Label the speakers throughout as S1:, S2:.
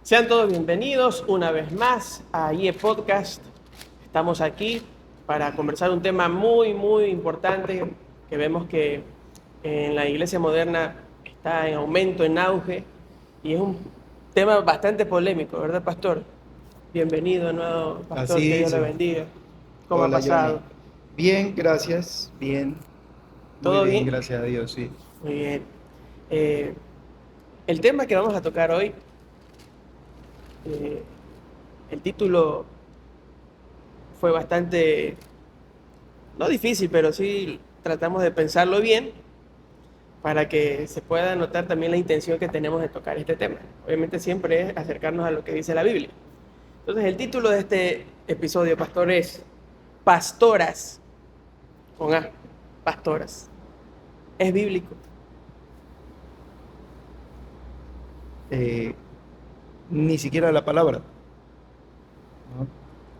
S1: Sean todos bienvenidos una vez más a IE Podcast. Estamos aquí para conversar un tema muy importante que vemos que en la iglesia moderna está en aumento, en auge, y es un tema bastante polémico, ¿verdad, pastor? Bienvenido de nuevo, pastor,
S2: Así
S1: que Dios le
S2: dice.
S1: bendiga. ¿Cómo ha
S2: Hola,
S1: pasado?
S2: Johnny. Bien, gracias. Bien. Muy
S1: ¿Todo
S2: bien,
S1: bien?
S2: gracias a Dios, sí.
S1: Muy bien. Eh, el tema que vamos a tocar hoy, eh, el título fue bastante, no difícil, pero sí tratamos de pensarlo bien para que se pueda notar también la intención que tenemos de tocar este tema. Obviamente siempre es acercarnos a lo que dice la Biblia. Entonces el título de este episodio, pastor, es Pastoras, con A, pastoras. ¿Es bíblico?
S2: Eh, Ni siquiera la palabra, ¿no?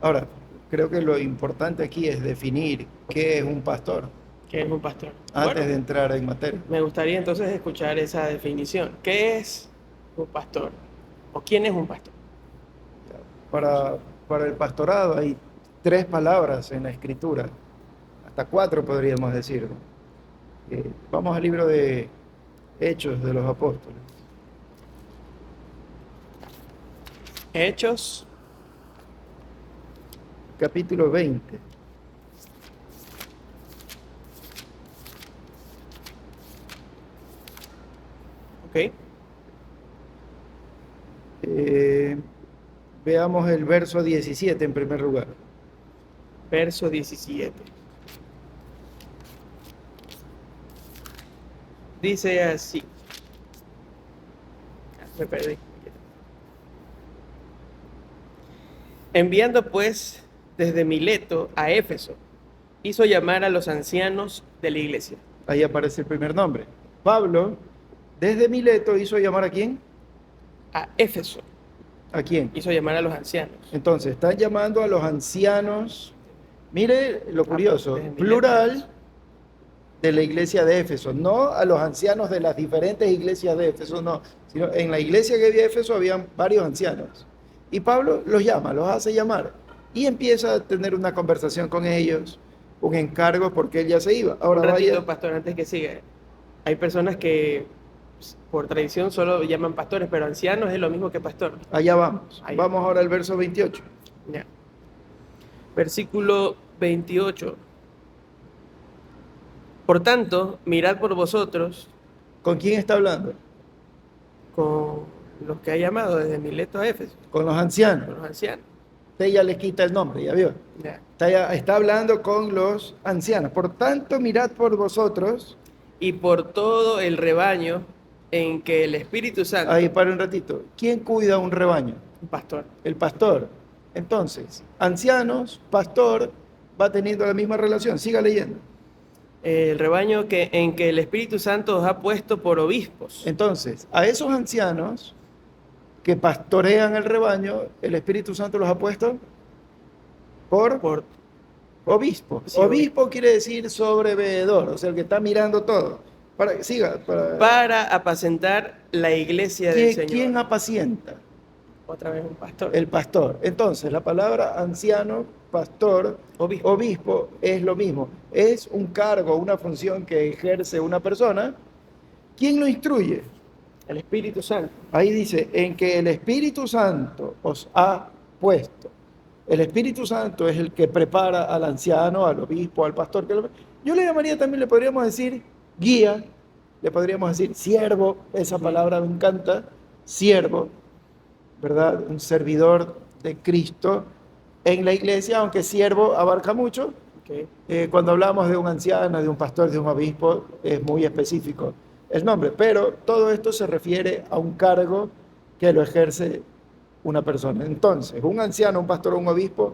S2: Ahora, creo que lo importante aquí es definir qué es un pastor
S1: ¿Qué es un pastor? Bueno,
S2: antes de entrar en materia.
S1: me gustaría entonces escuchar esa definición. ¿Qué es un pastor? ¿O quién es un pastor?
S2: Para, para el pastorado hay tres palabras en la escritura, hasta cuatro podríamos decir, ¿no? Vamos al libro de Hechos de los Apóstoles,
S1: Hechos,
S2: capítulo 20.
S1: ¿ok?
S2: Eh, Veamos el verso 17 en primer lugar.
S1: Verso 17. Dice así. Me perdí. Enviando pues desde Mileto a Éfeso, hizo llamar a los ancianos de la iglesia.
S2: Ahí aparece el primer nombre. Pablo, desde Mileto, hizo llamar ¿a quién?
S1: A Éfeso
S2: ¿A quién?
S1: hizo llamar a los ancianos.
S2: Entonces, están llamando a los ancianos. Mire lo curioso,
S1: Desde Mileto,
S2: plural de la iglesia de Éfeso, no a los ancianos de las diferentes iglesias de Éfeso, no, sino en la iglesia que había Éfeso habían varios ancianos. Y Pablo los llama, los hace llamar y empieza a tener una conversación con ellos, un encargo porque él ya se iba.
S1: Un
S2: Ahora
S1: ratito,
S2: vaya,
S1: pastor, antes que siga. Hay personas que por tradición solo llaman pastores, pero ancianos es lo mismo que pastor.
S2: allá vamos.
S1: Ahí.
S2: Vamos ahora al verso 28.
S1: Ya. Versículo 28. Por tanto, mirad por vosotros
S2: ¿Con quién está hablando?
S1: con los que ha llamado desde Mileto a Éfeso,
S2: Con los
S1: con
S2: ancianos.
S1: los ancianos.
S2: Usted ya le quita el nombre, ya vio.
S1: Ya.
S2: Está hablando con los ancianos. Por tanto, mirad por vosotros.
S1: Y por todo el rebaño en que el Espíritu Santo,
S2: Ahí para un ratito. ¿Quién cuida un rebaño?
S1: un pastor,
S2: El pastor. Entonces, ancianos, pastor, va teniendo la misma relación. Siga leyendo.
S1: el rebaño en que el Espíritu Santo os ha puesto por obispos.
S2: Entonces, a esos ancianos que pastorean el rebaño, el Espíritu Santo los ha puesto por
S1: Por,
S2: obispo.
S1: sí,
S2: Obispo quiere decir sobreveedor, o sea, el que está mirando todo. Siga.
S1: para apacentar la iglesia del Señor.
S2: ¿Quién apacienta?
S1: Otra vez un pastor.
S2: El pastor. Entonces, la palabra anciano, pastor,
S1: Obispo.
S2: obispo es lo mismo. Es un cargo, una función que ejerce una persona. ¿Quién lo instruye?
S1: El Espíritu Santo.
S2: Ahí dice, en que el Espíritu Santo os ha puesto. El Espíritu Santo es el que prepara al anciano, al obispo, al pastor. Yo le llamaría también, le podríamos decir guía, le podríamos decir siervo, esa palabra me encanta, siervo, ¿verdad? Un servidor de Cristo en la iglesia, aunque siervo abarca mucho.
S1: Okay.
S2: Cuando hablamos de un anciano, de un pastor, de un obispo, es muy específico el nombre, pero todo esto se refiere a un cargo que lo ejerce una persona. Entonces, un anciano, un pastor o un obispo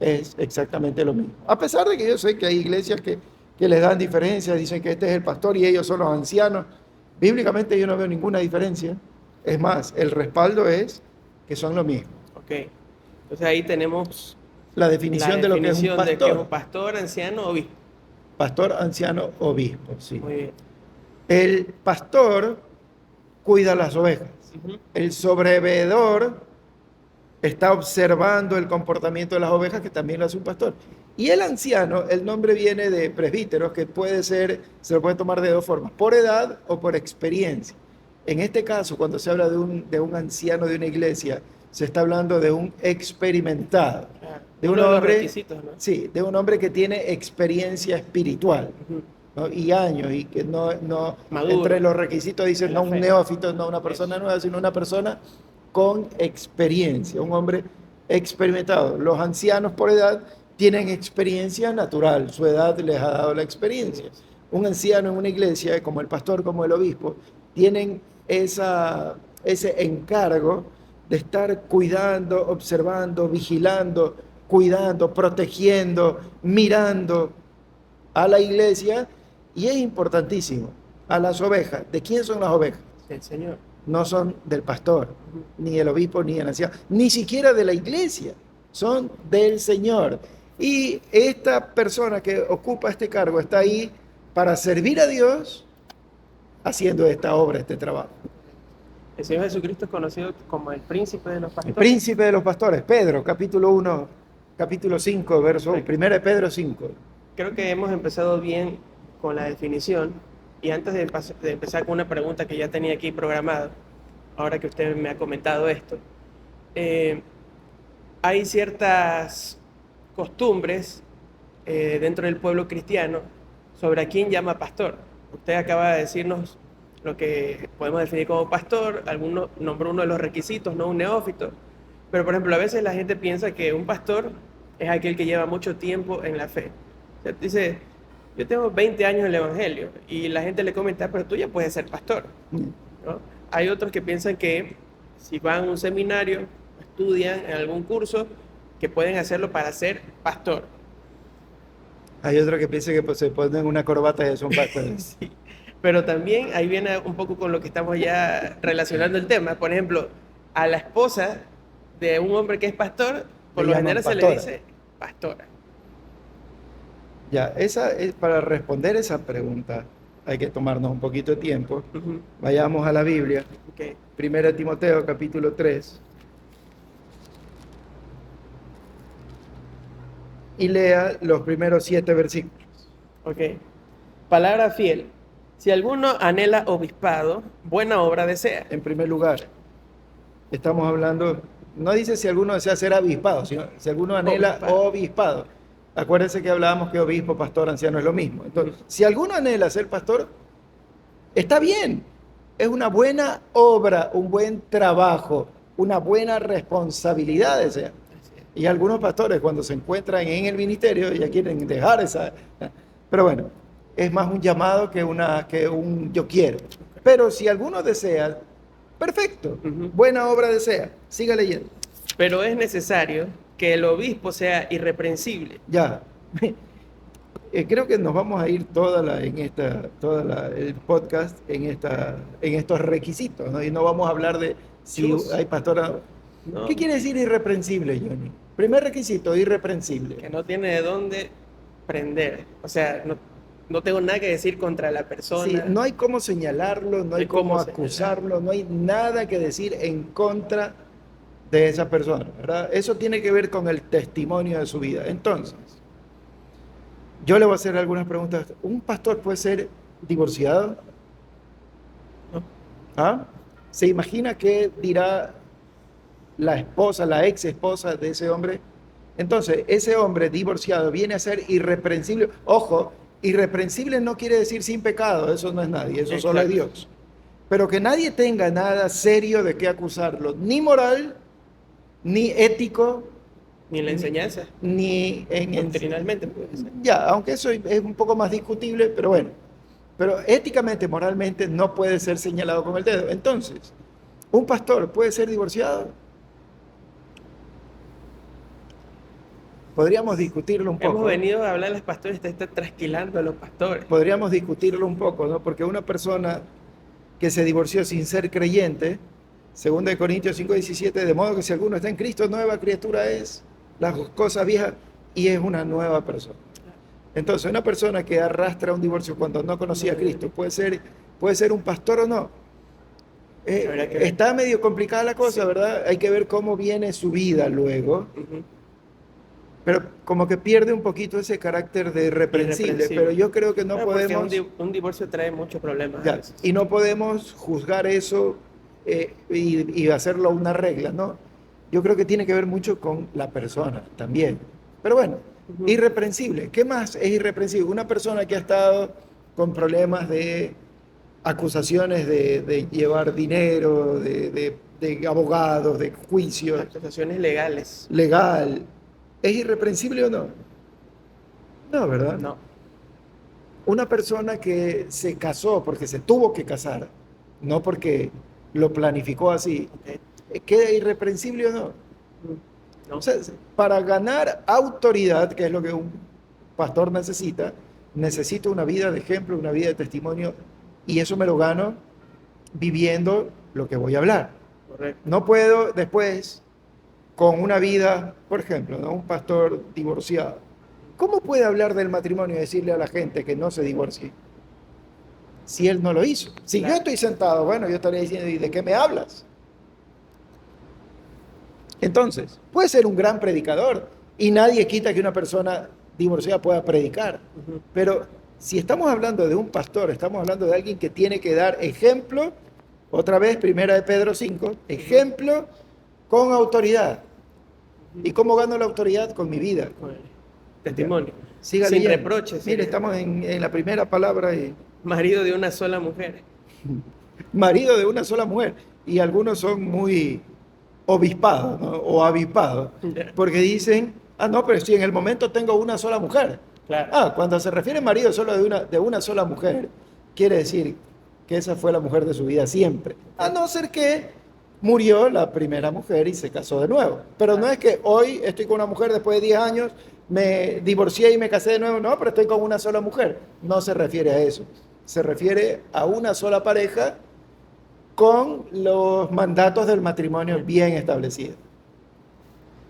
S2: es exactamente lo mismo. A pesar de que yo sé que hay iglesias que les dan diferencias, dicen que este es el pastor y ellos son los ancianos. Bíblicamente yo no veo ninguna diferencia. Es más, el respaldo es que son lo mismo.
S1: Ok. Entonces ahí tenemos
S2: La definición de lo que es un
S1: definición de que es un
S2: pastor.
S1: pastor, anciano, obispo.
S2: Pastor, anciano, obispo, sí.
S1: Muy bien.
S2: El pastor cuida las ovejas.
S1: Ujú.
S2: El sobreveedor está observando el comportamiento de las ovejas, que también lo hace un pastor. Y el anciano, el nombre viene de presbíteros, que puede ser, se lo puede tomar de dos formas, por edad o por experiencia. En este caso, cuando se habla de un anciano de una iglesia, se está hablando de un experimentado,
S1: Claro.
S2: de un
S1: Uno de los
S2: hombre,
S1: requisitos, ¿no?
S2: sí, de un hombre que tiene experiencia espiritual,
S1: Ujú.
S2: ¿no? Y años, y que no,
S1: Maduro
S2: entre los requisitos dicen
S1: en
S2: no
S1: la
S2: un
S1: fe.
S2: neófito, no una persona
S1: Eso.
S2: nueva, sino una persona con experiencia, un hombre experimentado. Los ancianos por edad tienen experiencia natural, su edad les ha dado la experiencia. Un anciano en una iglesia, como el pastor, como el obispo, tienen ese encargo de estar cuidando, observando, vigilando, cuidando, protegiendo, mirando a la iglesia, y es importantísimo, a las ovejas. ¿De quién son las ovejas?
S1: El Señor.
S2: No son del pastor,
S1: Ujú.
S2: ni el obispo, ni el anciano, ni siquiera de la iglesia, son del Señor. Y esta persona que ocupa este cargo está ahí para servir a Dios haciendo esta obra, este trabajo.
S1: El Señor Jesucristo es conocido como el príncipe de los
S2: El
S1: pastores.
S2: príncipe de los pastores, Pedro, capítulo 1, capítulo 5, verso
S1: Perfecto.
S2: 1 de Pedro 5.
S1: Creo que hemos empezado bien con la definición y antes de empezar con una pregunta que ya tenía aquí programada, ahora que usted me ha comentado esto, eh, hay ciertas costumbres dentro del pueblo cristiano sobre a quién llama pastor. Usted acaba de decirnos lo que podemos definir como pastor, alguno nombró uno de los requisitos, no un neófito, pero por ejemplo a veces la gente piensa que un pastor es aquel que lleva mucho tiempo en la fe. O sea, dice, yo tengo 20 años en el Evangelio y la gente le comenta, pero tú ya puedes ser pastor, ¿no? Hay otros que piensan que si van a un seminario, estudian en algún curso, que pueden hacerlo para ser pastor.
S2: Hay otro que piensa que pues, se ponen una corbata y son pastores.
S1: Sí. Pero también ahí viene un poco con lo que estamos ya relacionando el tema. Por ejemplo, a la esposa de un hombre que es pastor, por
S2: Le
S1: lo
S2: llaman
S1: general se le
S2: pastora.
S1: dice pastora.
S2: Ya, para responder esa pregunta hay que tomarnos un poquito de tiempo.
S1: Ujú.
S2: Vayamos a la Biblia,
S1: Ok,
S2: 1 Timoteo capítulo 3, y lea los primeros 7 versículos.
S1: ok. Palabra fiel. Si alguno anhela obispado, buena obra desea.
S2: En primer lugar, estamos hablando, no dice si alguno desea ser avispado, sino si alguno anhela
S1: Obispado.
S2: obispado. Acuérdense que hablábamos que obispo, pastor, anciano es lo mismo. Entonces, si alguno anhela ser pastor, está bien. Es una buena obra, un buen trabajo, una buena responsabilidad desea.
S1: Así es.
S2: Y algunos pastores cuando se encuentran en el ministerio ya quieren dejar esa. Pero bueno, es más un llamado que un yo quiero. Pero si alguno desea, perfecto,
S1: Ujú.
S2: buena obra desea, siga leyendo.
S1: Pero es necesario que el obispo sea irreprensible.
S2: Ya. Creo que nos vamos a ir el podcast en estos requisitos, ¿no? Y no vamos a hablar de si
S1: Chus.
S2: hay pastora.
S1: ¿No?
S2: ¿Qué quiere decir irreprensible, Johnny? Primer requisito, irreprensible.
S1: Que no tiene de dónde prender. O sea, no tengo nada que decir contra la
S2: Sí,
S1: persona.
S2: no hay cómo señalarlo, no hay
S1: hay cómo
S2: cómo
S1: señalar.
S2: acusarlo, no hay nada que decir en contra de esa persona, ¿verdad? Eso tiene que ver con el testimonio de su vida. Entonces, yo le voy a hacer algunas preguntas. ¿Un pastor puede ser divorciado?
S1: ¿No?
S2: ¿Ah? ¿Se imagina qué dirá la esposa, la ex esposa de ese hombre? Entonces, ese hombre divorciado viene a ser irreprensible. Ojo, irreprensible no quiere decir sin pecado, eso no es nadie, eso solo es
S1: Exacto.
S2: Dios. Pero que nadie tenga nada serio de qué acusarlo, ni moral, ni ético,
S1: Ni en la enseñanza.
S2: ni
S1: Doctrinalmente puede ser.
S2: Ya, aunque eso es un poco más discutible, pero bueno. Pero éticamente, moralmente, no puede ser señalado con el dedo. Entonces, ¿un pastor puede ser divorciado? Podríamos discutirlo un
S1: Hemos
S2: poco.
S1: venido a hablar de los pastores, te está trasquilando a los pastores.
S2: Podríamos discutirlo un poco, ¿no? Porque una persona que se divorció sin ser creyente, 2 Corintios 5:17, de modo que si alguno está en Cristo, nueva criatura es, las cosas viejas, y es una nueva persona. Entonces, una persona que arrastra un divorcio cuando no conocía a Cristo, puede ser un pastor o no.
S1: Habrá que ver.
S2: Está medio complicada la cosa,
S1: Sí.
S2: ¿verdad? Hay que ver cómo viene su vida luego,
S1: Ujú.
S2: pero como que pierde un poquito ese carácter de irreprensible, pero
S1: Irreprensible.
S2: yo creo que no
S1: Bueno, porque
S2: podemos,
S1: un divorcio trae muchos problemas a
S2: ya,
S1: veces.
S2: y no podemos juzgar eso y hacerlo una regla, ¿no? Yo creo que tiene que ver mucho con la persona también. Pero bueno,
S1: Ujú.
S2: irreprensible. ¿Qué más es irreprensible? Una persona que ha estado con problemas de acusaciones de llevar dinero, de abogados, de juicios,
S1: Acusaciones legales.
S2: legal. ¿Es irreprensible o no? No, ¿verdad?
S1: No.
S2: Una persona que se casó porque se tuvo que casar, no porque lo planificó así,
S1: Ok.
S2: ¿queda irreprensible o no?
S1: Ujú.
S2: O
S1: No.
S2: sea, para ganar autoridad, que es lo que un pastor necesita, necesito una vida de ejemplo, una vida de testimonio, y eso me lo gano viviendo lo que voy a hablar.
S1: Correcto.
S2: No puedo después, con una vida, por ejemplo, ¿no? Un pastor divorciado, ¿cómo puede hablar del matrimonio y decirle a la gente que no se divorcie si él no lo hizo? Si yo
S1: Claro.
S2: estoy sentado, bueno, yo estaría diciendo, ¿y de qué me hablas? Entonces, puede ser un gran predicador y nadie quita que una persona divorciada pueda predicar,
S1: Ujú.
S2: pero si estamos hablando de un pastor, estamos hablando de alguien que tiene que dar ejemplo, otra vez, primera de Pedro 5, ejemplo con autoridad. ¿Y cómo gano la autoridad? Con mi vida.
S1: Bueno, testimonio.
S2: Siga
S1: Sin
S2: leyendo.
S1: reproches.
S2: Mire,
S1: Sería.
S2: estamos en la primera palabra y
S1: Marido de una sola mujer.
S2: marido de una sola mujer. Y algunos son muy obispados, ¿no? O avispados,
S1: Ya.
S2: porque dicen, ah, no, pero si en el momento tengo una sola mujer.
S1: Claro.
S2: Ah, cuando se refiere marido solo de una sola mujer, quiere decir que esa fue la mujer de su vida siempre. A no ser que murió la primera mujer y se casó de nuevo. Pero no es que hoy estoy con una mujer después de 10 años, me divorcié y me casé de nuevo. No, pero estoy con una sola mujer. No se refiere a eso. Se refiere a una sola pareja con los mandatos del matrimonio bien establecidos.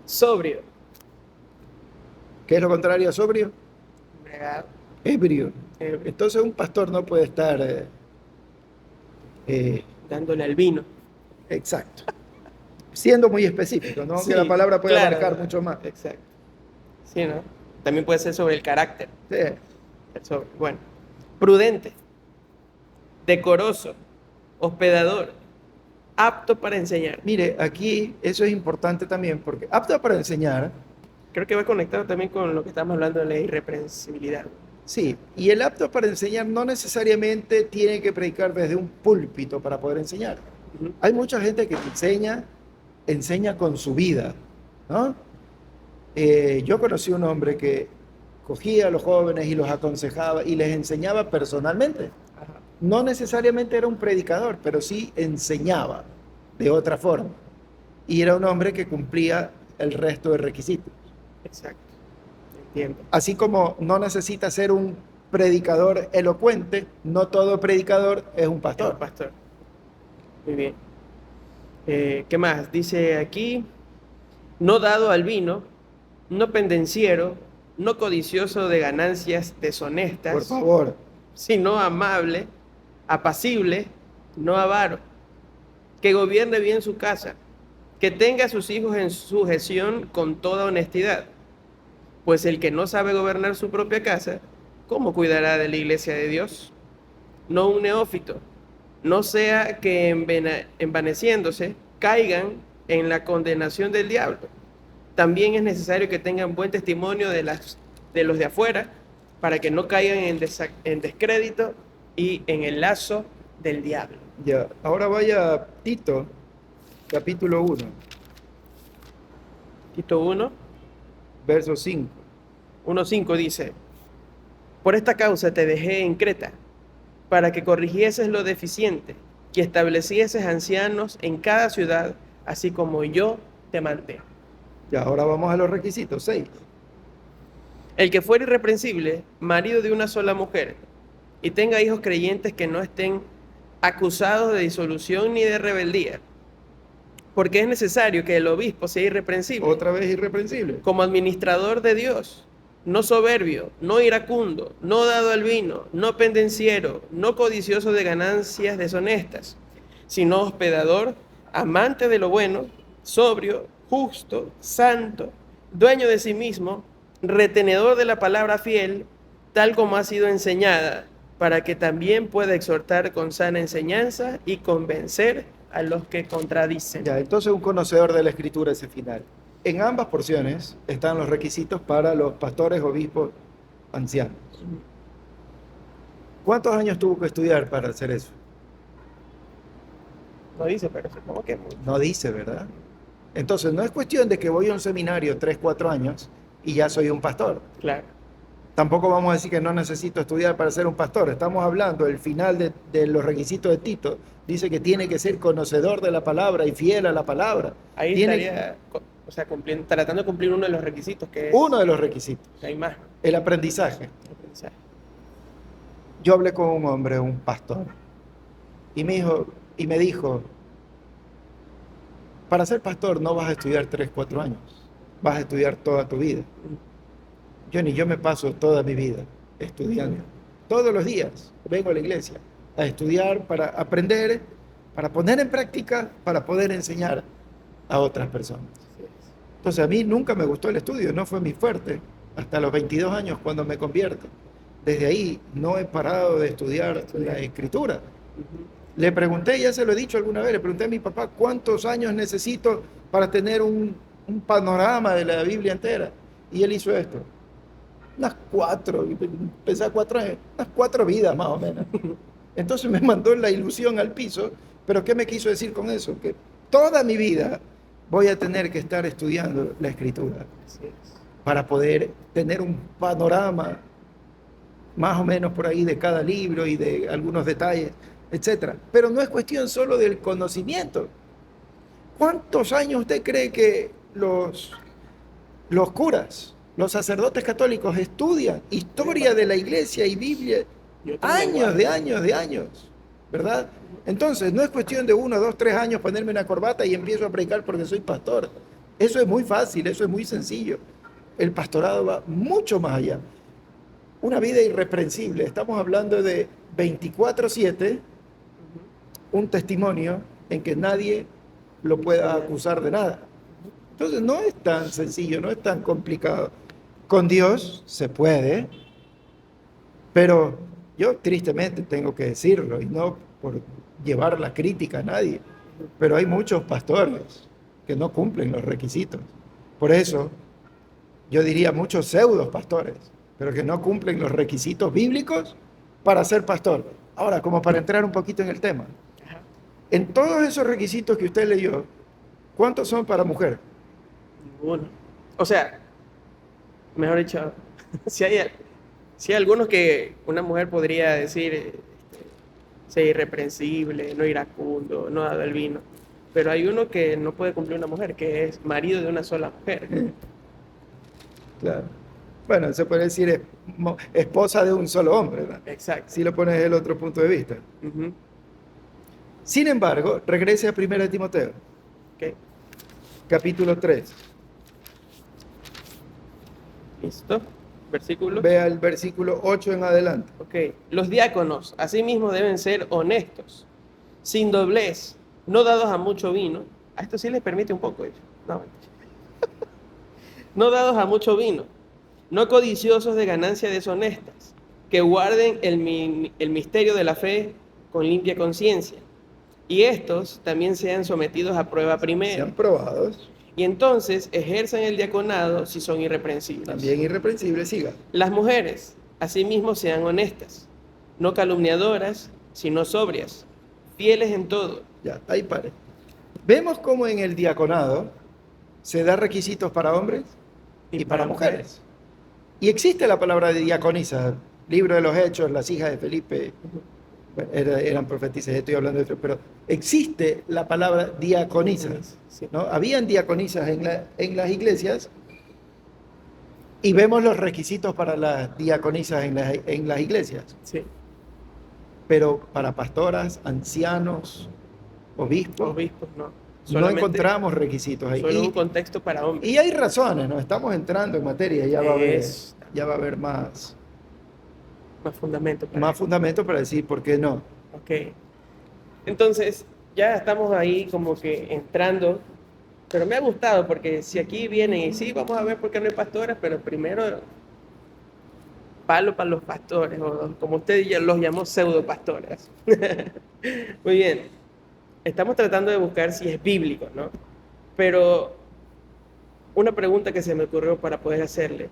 S1: Sobrio.
S2: ¿Qué es lo contrario a sobrio?
S1: Embriagado.
S2: Ebrio.
S1: Ebrio.
S2: Entonces un pastor no puede estar
S1: Dándole al vino.
S2: exacto. Siendo muy específico, ¿no? Aunque
S1: Sí,
S2: la palabra puede
S1: claro.
S2: abarcar mucho más.
S1: Exacto. Sí, ¿no? También puede ser sobre el carácter.
S2: Sí.
S1: Bueno. Prudente. Decoroso. Hospedador. Apto para enseñar.
S2: Mire, aquí eso es importante también porque apto para enseñar,
S1: Creo que va conectado también con lo que estamos hablando de la irreprensibilidad.
S2: sí, y el apto para enseñar no necesariamente tiene que predicar desde un púlpito para poder enseñar.
S1: Ujú.
S2: Hay mucha gente que enseña con su vida, ¿no? Yo conocí un hombre que cogía a los jóvenes y los aconsejaba y les enseñaba personalmente.
S1: Ajá.
S2: No necesariamente era un predicador, pero sí enseñaba de otra forma. Y era un hombre que cumplía el resto de requisitos.
S1: Exacto. Entiendo.
S2: Así como no necesita ser un predicador elocuente, no todo predicador es un pastor.
S1: Pastor. Muy bien. ¿Qué más? Dice aquí, no dado al vino, no pendenciero, no codicioso de ganancias
S2: Por
S1: deshonestas,
S2: favor.
S1: sino amable, apacible, no avaro, que gobierne bien su casa, que tenga a sus hijos en sujeción con toda honestidad. Pues el que no sabe gobernar su propia casa, ¿cómo cuidará de la iglesia de Dios? No un neófito, no sea que envaneciéndose caigan en la condenación del diablo. También es necesario que tengan buen testimonio de los de afuera para que no caigan en descrédito y en el lazo del diablo.
S2: Ya, ahora vaya a Tito, capítulo 1,
S1: Tito 1,
S2: verso 5.
S1: 1:5 dice, por esta causa te dejé en Creta, para que corrigieses lo deficiente y establecieses ancianos en cada ciudad, así como yo te mandé.
S2: Ya, ahora vamos a los requisitos. 6.
S1: El que fuere irreprensible, marido de una sola mujer, y tenga hijos creyentes que no estén acusados de disolución ni de rebeldía, porque es necesario que el obispo sea irreprensible,
S2: Otra vez irreprensible.
S1: como administrador de Dios, no soberbio, no iracundo, no dado al vino, no pendenciero, no codicioso de ganancias deshonestas, sino hospedador, amante de lo bueno, sobrio, justo, santo, dueño de sí mismo, retenedor de la palabra fiel, tal como ha sido enseñada, para que también pueda exhortar con sana enseñanza y convencer a los que contradicen.
S2: Ya, entonces un conocedor de la escritura ese final. En ambas porciones están los requisitos para los pastores, obispos, ancianos. ¿Cuántos años tuvo que estudiar para hacer eso?
S1: No dice, pero supongo que mucho.
S2: No dice, ¿verdad? Entonces no es cuestión de que voy a un seminario 3, 4 años y ya soy un pastor.
S1: Claro.
S2: Tampoco vamos a decir que no necesito estudiar para ser un pastor. Estamos hablando, el final de los requisitos de Tito dice que tiene que ser conocedor de la palabra y fiel a la palabra.
S1: Ahí
S2: Tiene
S1: estaría, o sea, tratando de cumplir uno de los requisitos, que es,
S2: uno de los requisitos,
S1: hay más,
S2: el aprendizaje.
S1: ¿no? Aprendizaje.
S2: Yo hablé con un hombre, un pastor, y me dijo, para ser pastor no vas a estudiar 3, 4 años, vas a estudiar toda tu vida. Yo me paso toda mi vida estudiando. Todos los días vengo a la iglesia a estudiar para aprender, para poner en práctica, para poder enseñar a otras personas. Entonces a mí nunca me gustó el estudio, no fue mi fuerte, hasta los 22 años cuando me convierto. Desde ahí no he parado de estudiar la escritura. Le pregunté, ya se lo he dicho alguna vez, le pregunté a mi papá cuántos años necesito para tener un panorama de la Biblia entera. Y él hizo esto. Unas 4, pensaba 4 años, unas 4 vidas más o menos. Entonces me mandó la ilusión al piso, pero ¿qué me quiso decir con eso? Que toda mi vida voy a tener que estar estudiando la escritura para poder tener un panorama más o menos por ahí de cada libro y de algunos detalles, etcétera. Pero no es cuestión solo del conocimiento. ¿Cuántos años usted cree que los curas, los sacerdotes católicos estudian historia de la iglesia y Biblia? Años de años de años, ¿verdad? Entonces, no es cuestión de 1, 2, 3 años ponerme una corbata y empiezo a predicar porque soy pastor. Eso es muy fácil, eso es muy sencillo. El pastorado va mucho más allá. Una vida irreprensible. Estamos hablando de 24/7, un testimonio en que nadie lo pueda acusar de nada. Entonces, no es tan sencillo, no es tan complicado. Con Dios se puede, pero yo tristemente tengo que decirlo, y no por llevar la crítica a nadie, pero hay muchos pastores que no cumplen los requisitos. Por eso, yo diría muchos pseudos pastores, pero que no cumplen los requisitos bíblicos para ser pastor. Ahora, como para entrar un poquito en el tema, en todos esos requisitos que usted leyó, ¿cuántos son para mujer?
S1: Ninguno. O sea, mejor dicho, si hay algunos que una mujer podría decir ser irreprensible, no iracundo, no dado el vino, pero hay uno que no puede cumplir una mujer, que es marido de una sola mujer.
S2: Claro. Bueno, se puede decir esposa de un solo hombre, ¿verdad?
S1: Exacto.
S2: Si lo pones desde el otro punto de vista.
S1: Ujú.
S2: Sin embargo, regrese a 1 Timoteo,
S1: Ok,
S2: capítulo 3.
S1: listo. Versículo.
S2: Vea el versículo 8 en adelante.
S1: Ok, los diáconos asimismo deben ser honestos, sin doblez, no dados a mucho vino. A esto sí les permite un poco eso. No, no dados a mucho vino, no codiciosos de ganancias deshonestas, que guarden el misterio de la fe con limpia conciencia. Y estos también sean sometidos a prueba primero.
S2: Sean probados,
S1: Y entonces ejerzan el diaconado si son irreprensibles.
S2: también irreprensibles, siga.
S1: Las mujeres, asimismo, sean honestas, no calumniadoras, sino sobrias, fieles en todo.
S2: Ya, ahí pare. Vemos cómo en el diaconado se da requisitos para hombres y para mujeres. Y existe la palabra de diaconisa, libro de los Hechos, las hijas de Felipe, bueno, eran profetisas, estoy hablando de esto, pero existe la palabra diaconisas,
S1: Sí.
S2: ¿no? Habían diaconisas en las iglesias y vemos los requisitos para las diaconisas en las iglesias,
S1: Sí,
S2: pero para pastoras, ancianos, obispos,
S1: obispos no.
S2: no
S1: Solamente-
S2: encontramos requisitos ahí.
S1: Solo un contexto para hombres.
S2: Y hay razones, ¿no? Estamos entrando en materia, ya va a haber,
S1: Es-
S2: ya va a haber más
S1: Más fundamento para
S2: fundamento para decir por qué no.
S1: Ok. Entonces, ya estamos ahí como que entrando, pero me ha gustado porque si aquí vienen y sí, vamos a ver por qué no hay pastores, pero primero palo para los pastores, o como usted ya los llamó, pseudo pastores. Muy bien, estamos tratando de buscar si es bíblico, ¿no? Pero una pregunta que se me ocurrió para poder hacerle,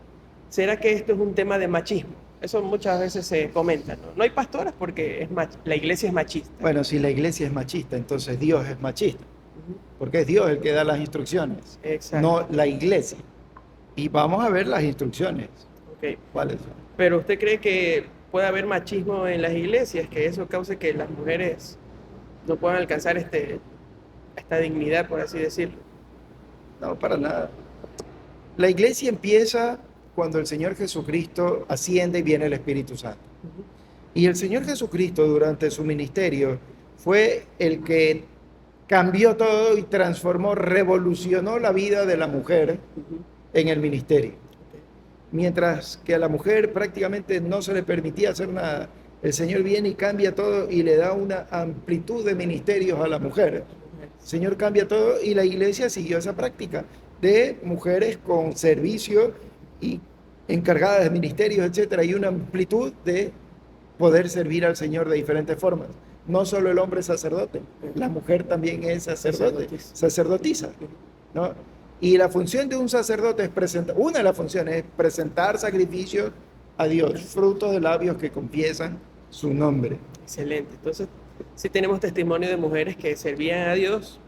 S1: ¿será que esto es un tema de machismo? Eso muchas veces se comenta, ¿no? No hay pastores porque la iglesia es machista.
S2: Bueno, si la iglesia es machista, entonces Dios es machista,
S1: Ujú.
S2: porque es Dios el que da las instrucciones,
S1: Exacto,
S2: no la iglesia. Y vamos a ver las instrucciones.
S1: ok.
S2: ¿Cuáles son?
S1: Pero ¿usted cree que puede haber machismo en las iglesias, que eso cause que las mujeres no puedan alcanzar esta dignidad, por así decirlo?
S2: No, para nada. La iglesia empieza cuando el Señor Jesucristo asciende y viene el Espíritu Santo.
S1: Ujú,
S2: Y el Señor Jesucristo durante su ministerio fue el que cambió todo y transformó, revolucionó la vida de la mujer
S1: ujú,
S2: en el ministerio.
S1: ok,
S2: Mientras que a la mujer prácticamente no se le permitía hacer nada, el Señor viene y cambia todo y le da una amplitud de ministerios a la mujer.
S1: las
S2: El
S1: mujeres.
S2: Señor cambia todo y la iglesia siguió esa práctica de mujeres con servicio y encargadas de ministerios, etcétera, y una amplitud de poder servir al Señor de diferentes formas. No solo el hombre es sacerdote, la mujer también es sacerdote,
S1: Sacerdotis.
S2: sacerdotisa,
S1: Ujú,
S2: ¿no? Y la función de un sacerdote es presentar, una de las funciones es presentar sacrificios a Dios, fruto de labios que confiesan su nombre.
S1: excelente. Entonces, sí tenemos testimonio de mujeres que servían a Dios,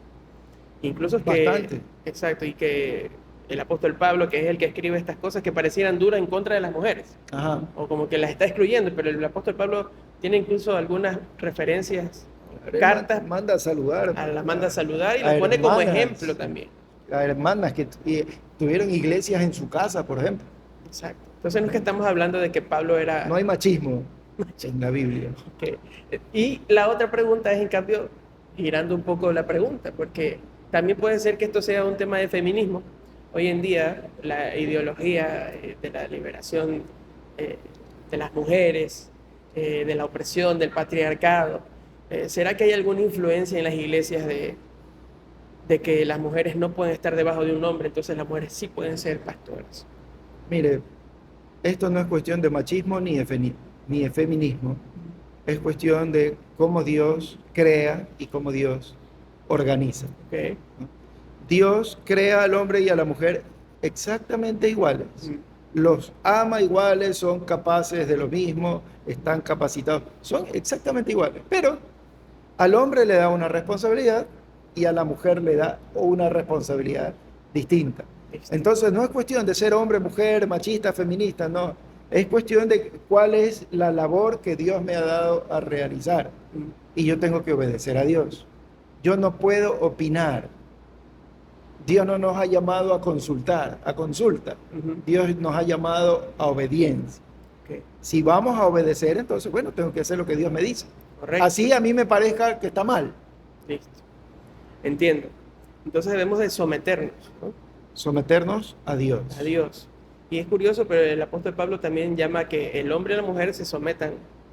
S1: incluso que,
S2: Bastante.
S1: exacto, y que el apóstol Pablo, que es el que escribe estas cosas que parecieran duras en contra de las mujeres,
S2: Ajá.
S1: o como que las está excluyendo, pero el apóstol Pablo tiene incluso algunas referencias, cartas,
S2: Manda a saludar
S1: las manda a saludar y
S2: a
S1: las pone como ejemplo
S2: hermanas,
S1: también.
S2: a hermanas que tuvieron iglesias en su casa, por ejemplo.
S1: Exacto. Entonces no es que estamos hablando de que Pablo
S2: No
S1: era...
S2: hay machismo en la Biblia.
S1: que- Y la otra pregunta es, en cambio, girando un poco la pregunta, porque también puede ser que esto sea un tema de feminismo. Hoy en día, la ideología de la liberación eh, de las mujeres, de la opresión, del patriarcado, ¿será que hay alguna influencia en las iglesias de que las mujeres no pueden estar debajo de un hombre, entonces las mujeres sí pueden ser pastoras?
S2: Mire, esto no es cuestión de machismo ni de feminismo, es cuestión de cómo Dios crea y cómo Dios organiza,
S1: ¿Ok?
S2: ¿no? Dios crea al hombre y a la mujer exactamente iguales.
S1: Mm,
S2: Los ama iguales, son capaces de lo mismo, están capacitados, son exactamente iguales. Pero al hombre le da una responsabilidad y a la mujer le da una responsabilidad distinta.
S1: distinto.
S2: Entonces no es cuestión de ser hombre, mujer, machista, feminista, no. Es cuestión de cuál es la labor que Dios me ha dado a realizar.
S1: Mm,
S2: Y yo tengo que obedecer a Dios. Yo no puedo opinar. Dios no nos ha llamado a consultar, a consulta.
S1: ujú,
S2: Dios nos ha llamado a obediencia.
S1: ok,
S2: Si vamos a obedecer, entonces, bueno, tengo que hacer lo que Dios me dice.
S1: correcto.
S2: Así a mí me parezca que está mal.
S1: Listo. Entiendo. Entonces debemos de someternos, ¿no?
S2: Someternos a Dios.
S1: A Dios. Y es curioso, pero el apóstol Pablo también llama a que el hombre y la mujer se sometan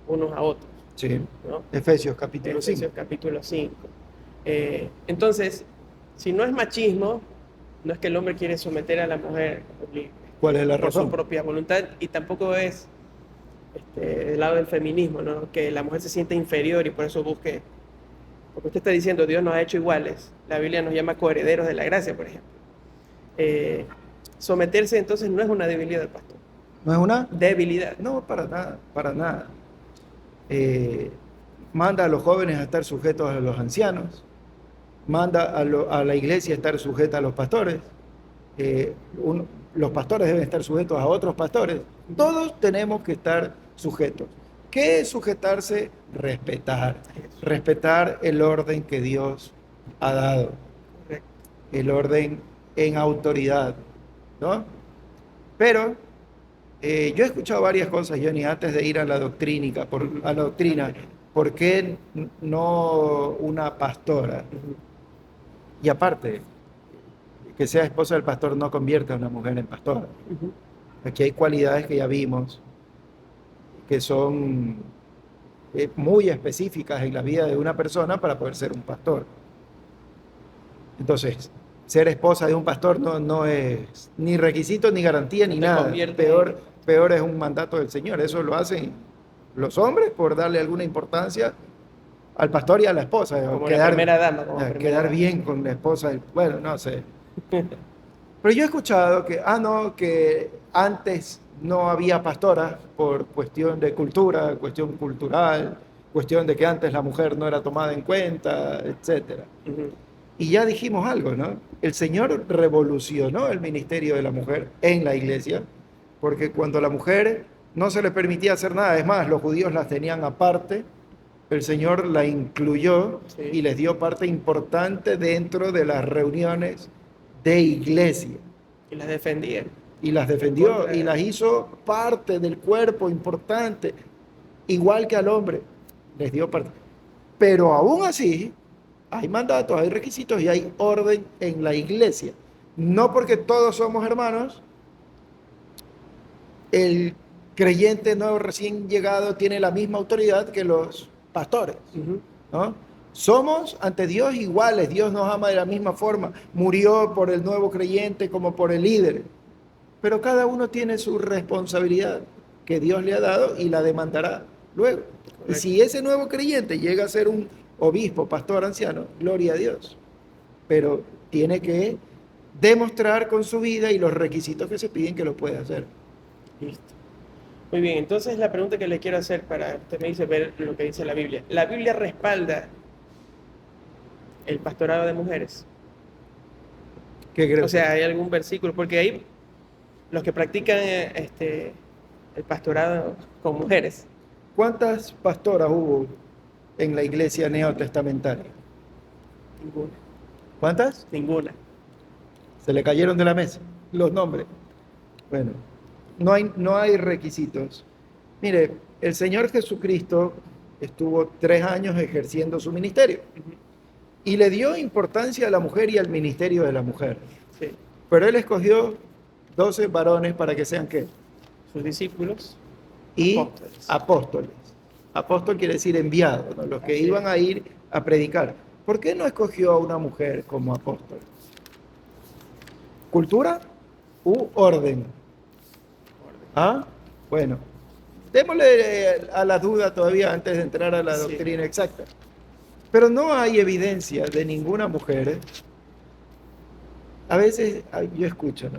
S1: unos a otros,
S2: Sí.
S1: ¿no?
S2: Efesios capítulo 5.
S1: Efesios capítulo 5. Entonces, si no es machismo, no es que el hombre quiere someter a la mujer
S2: ¿Cuál es la
S1: por su
S2: razón?
S1: propia voluntad, y tampoco es del lado del feminismo, ¿no? Que la mujer se siente inferior y por eso busque, porque usted está diciendo Dios nos ha hecho iguales, la Biblia nos llama coherederos de la gracia, por ejemplo. Eh, Someterse entonces no es una debilidad del pastor,
S2: ¿No es una?
S1: debilidad.
S2: No, para nada, para nada. Eh, Manda a los jóvenes a estar sujetos a los ancianos, manda a la iglesia a estar sujeta a los pastores, eh, un- los pastores deben estar sujetos a otros pastores, todos tenemos que estar sujetos. ¿Qué es sujetarse? Respetar, respetar el orden que Dios ha dado,
S1: Correcto.
S2: el orden en autoridad, ¿no? Pero yo he escuchado varias cosas, Johnny, antes de ir a la doctrínica, a la doctrina, ¿por qué no una pastora?
S1: Ujú.
S2: Y aparte, que sea esposa del pastor no convierte a una mujer en pastora.
S1: Ujú.
S2: Aquí hay cualidades que ya vimos, que son muy específicas en la vida de una persona para poder ser un pastor. Entonces, ser esposa de un pastor no es ni requisito, ni garantía,
S1: No
S2: ni
S1: te
S2: nada.
S1: convierte
S2: Peor es un mandato del Señor. Eso lo hacen los hombres por darle alguna importancia al pastor y a la esposa.
S1: como la primera dama,
S2: Quedar bien con la esposa. Bueno, no sé. Pero yo he escuchado que antes no había pastoras por cuestión de cultura, cuestión cultural, cuestión de que antes la mujer no era tomada en cuenta, etcétera.
S1: Ujú.
S2: Y ya dijimos algo, ¿no? El Señor revolucionó el ministerio de la mujer en la iglesia, porque cuando la mujer no se le permitía hacer nada, es más, los judíos las tenían aparte, el Señor la incluyó
S1: Sí.
S2: y les dio parte importante dentro de las reuniones de iglesia.
S1: Y las defendía.
S2: Y las
S1: En
S2: defendió
S1: contra
S2: y
S1: de-
S2: las hizo parte del cuerpo importante, igual que al hombre, les dio parte. Pero aún así, hay mandatos, hay requisitos y hay orden en la iglesia. No porque todos somos hermanos, el creyente nuevo recién llegado tiene la misma autoridad que los pastores,
S1: Ujú.
S2: ¿no? Somos ante Dios iguales, Dios nos ama de la misma forma, murió por el nuevo creyente como por el líder, pero cada uno tiene su responsabilidad que Dios le ha dado y la demandará luego. Y
S1: Correcto.
S2: si ese nuevo creyente llega a ser un obispo, pastor, anciano, gloria a Dios, pero tiene que demostrar con su vida y los requisitos que se piden que lo puede hacer.
S1: Listo. Muy bien, entonces la pregunta que le quiero hacer para, usted me dice ver lo que dice la Biblia. ¿La Biblia respalda el pastorado de mujeres?
S2: ¿Qué crees?
S1: O sea, ¿hay algún versículo? Porque hay los que practican el pastorado con mujeres.
S2: ¿Cuántas pastoras hubo en la iglesia neotestamentaria?
S1: Ninguna.
S2: ¿Cuántas?
S1: Ninguna.
S2: Se le cayeron de la mesa los nombres. Bueno, no hay requisitos. Mire, el Señor Jesucristo estuvo 3 años ejerciendo su ministerio
S1: Ujú.
S2: y le dio importancia a la mujer y al ministerio de la mujer.
S1: Sí.
S2: Pero él escogió 12 varones para que sean ¿qué?
S1: Sus discípulos,
S2: Y
S1: apóstoles.
S2: apóstoles. Apóstol quiere decir enviado, ¿no? Los que
S1: Así
S2: iban
S1: es.
S2: a ir a predicar. ¿Por qué no escogió a una mujer como apóstol? ¿Cultura u orden? ¿Ah? Bueno, démosle a la duda todavía antes de entrar a la
S1: Sí.
S2: doctrina exacta. Pero no hay evidencia de ninguna mujer. A veces yo escucho, ¿no?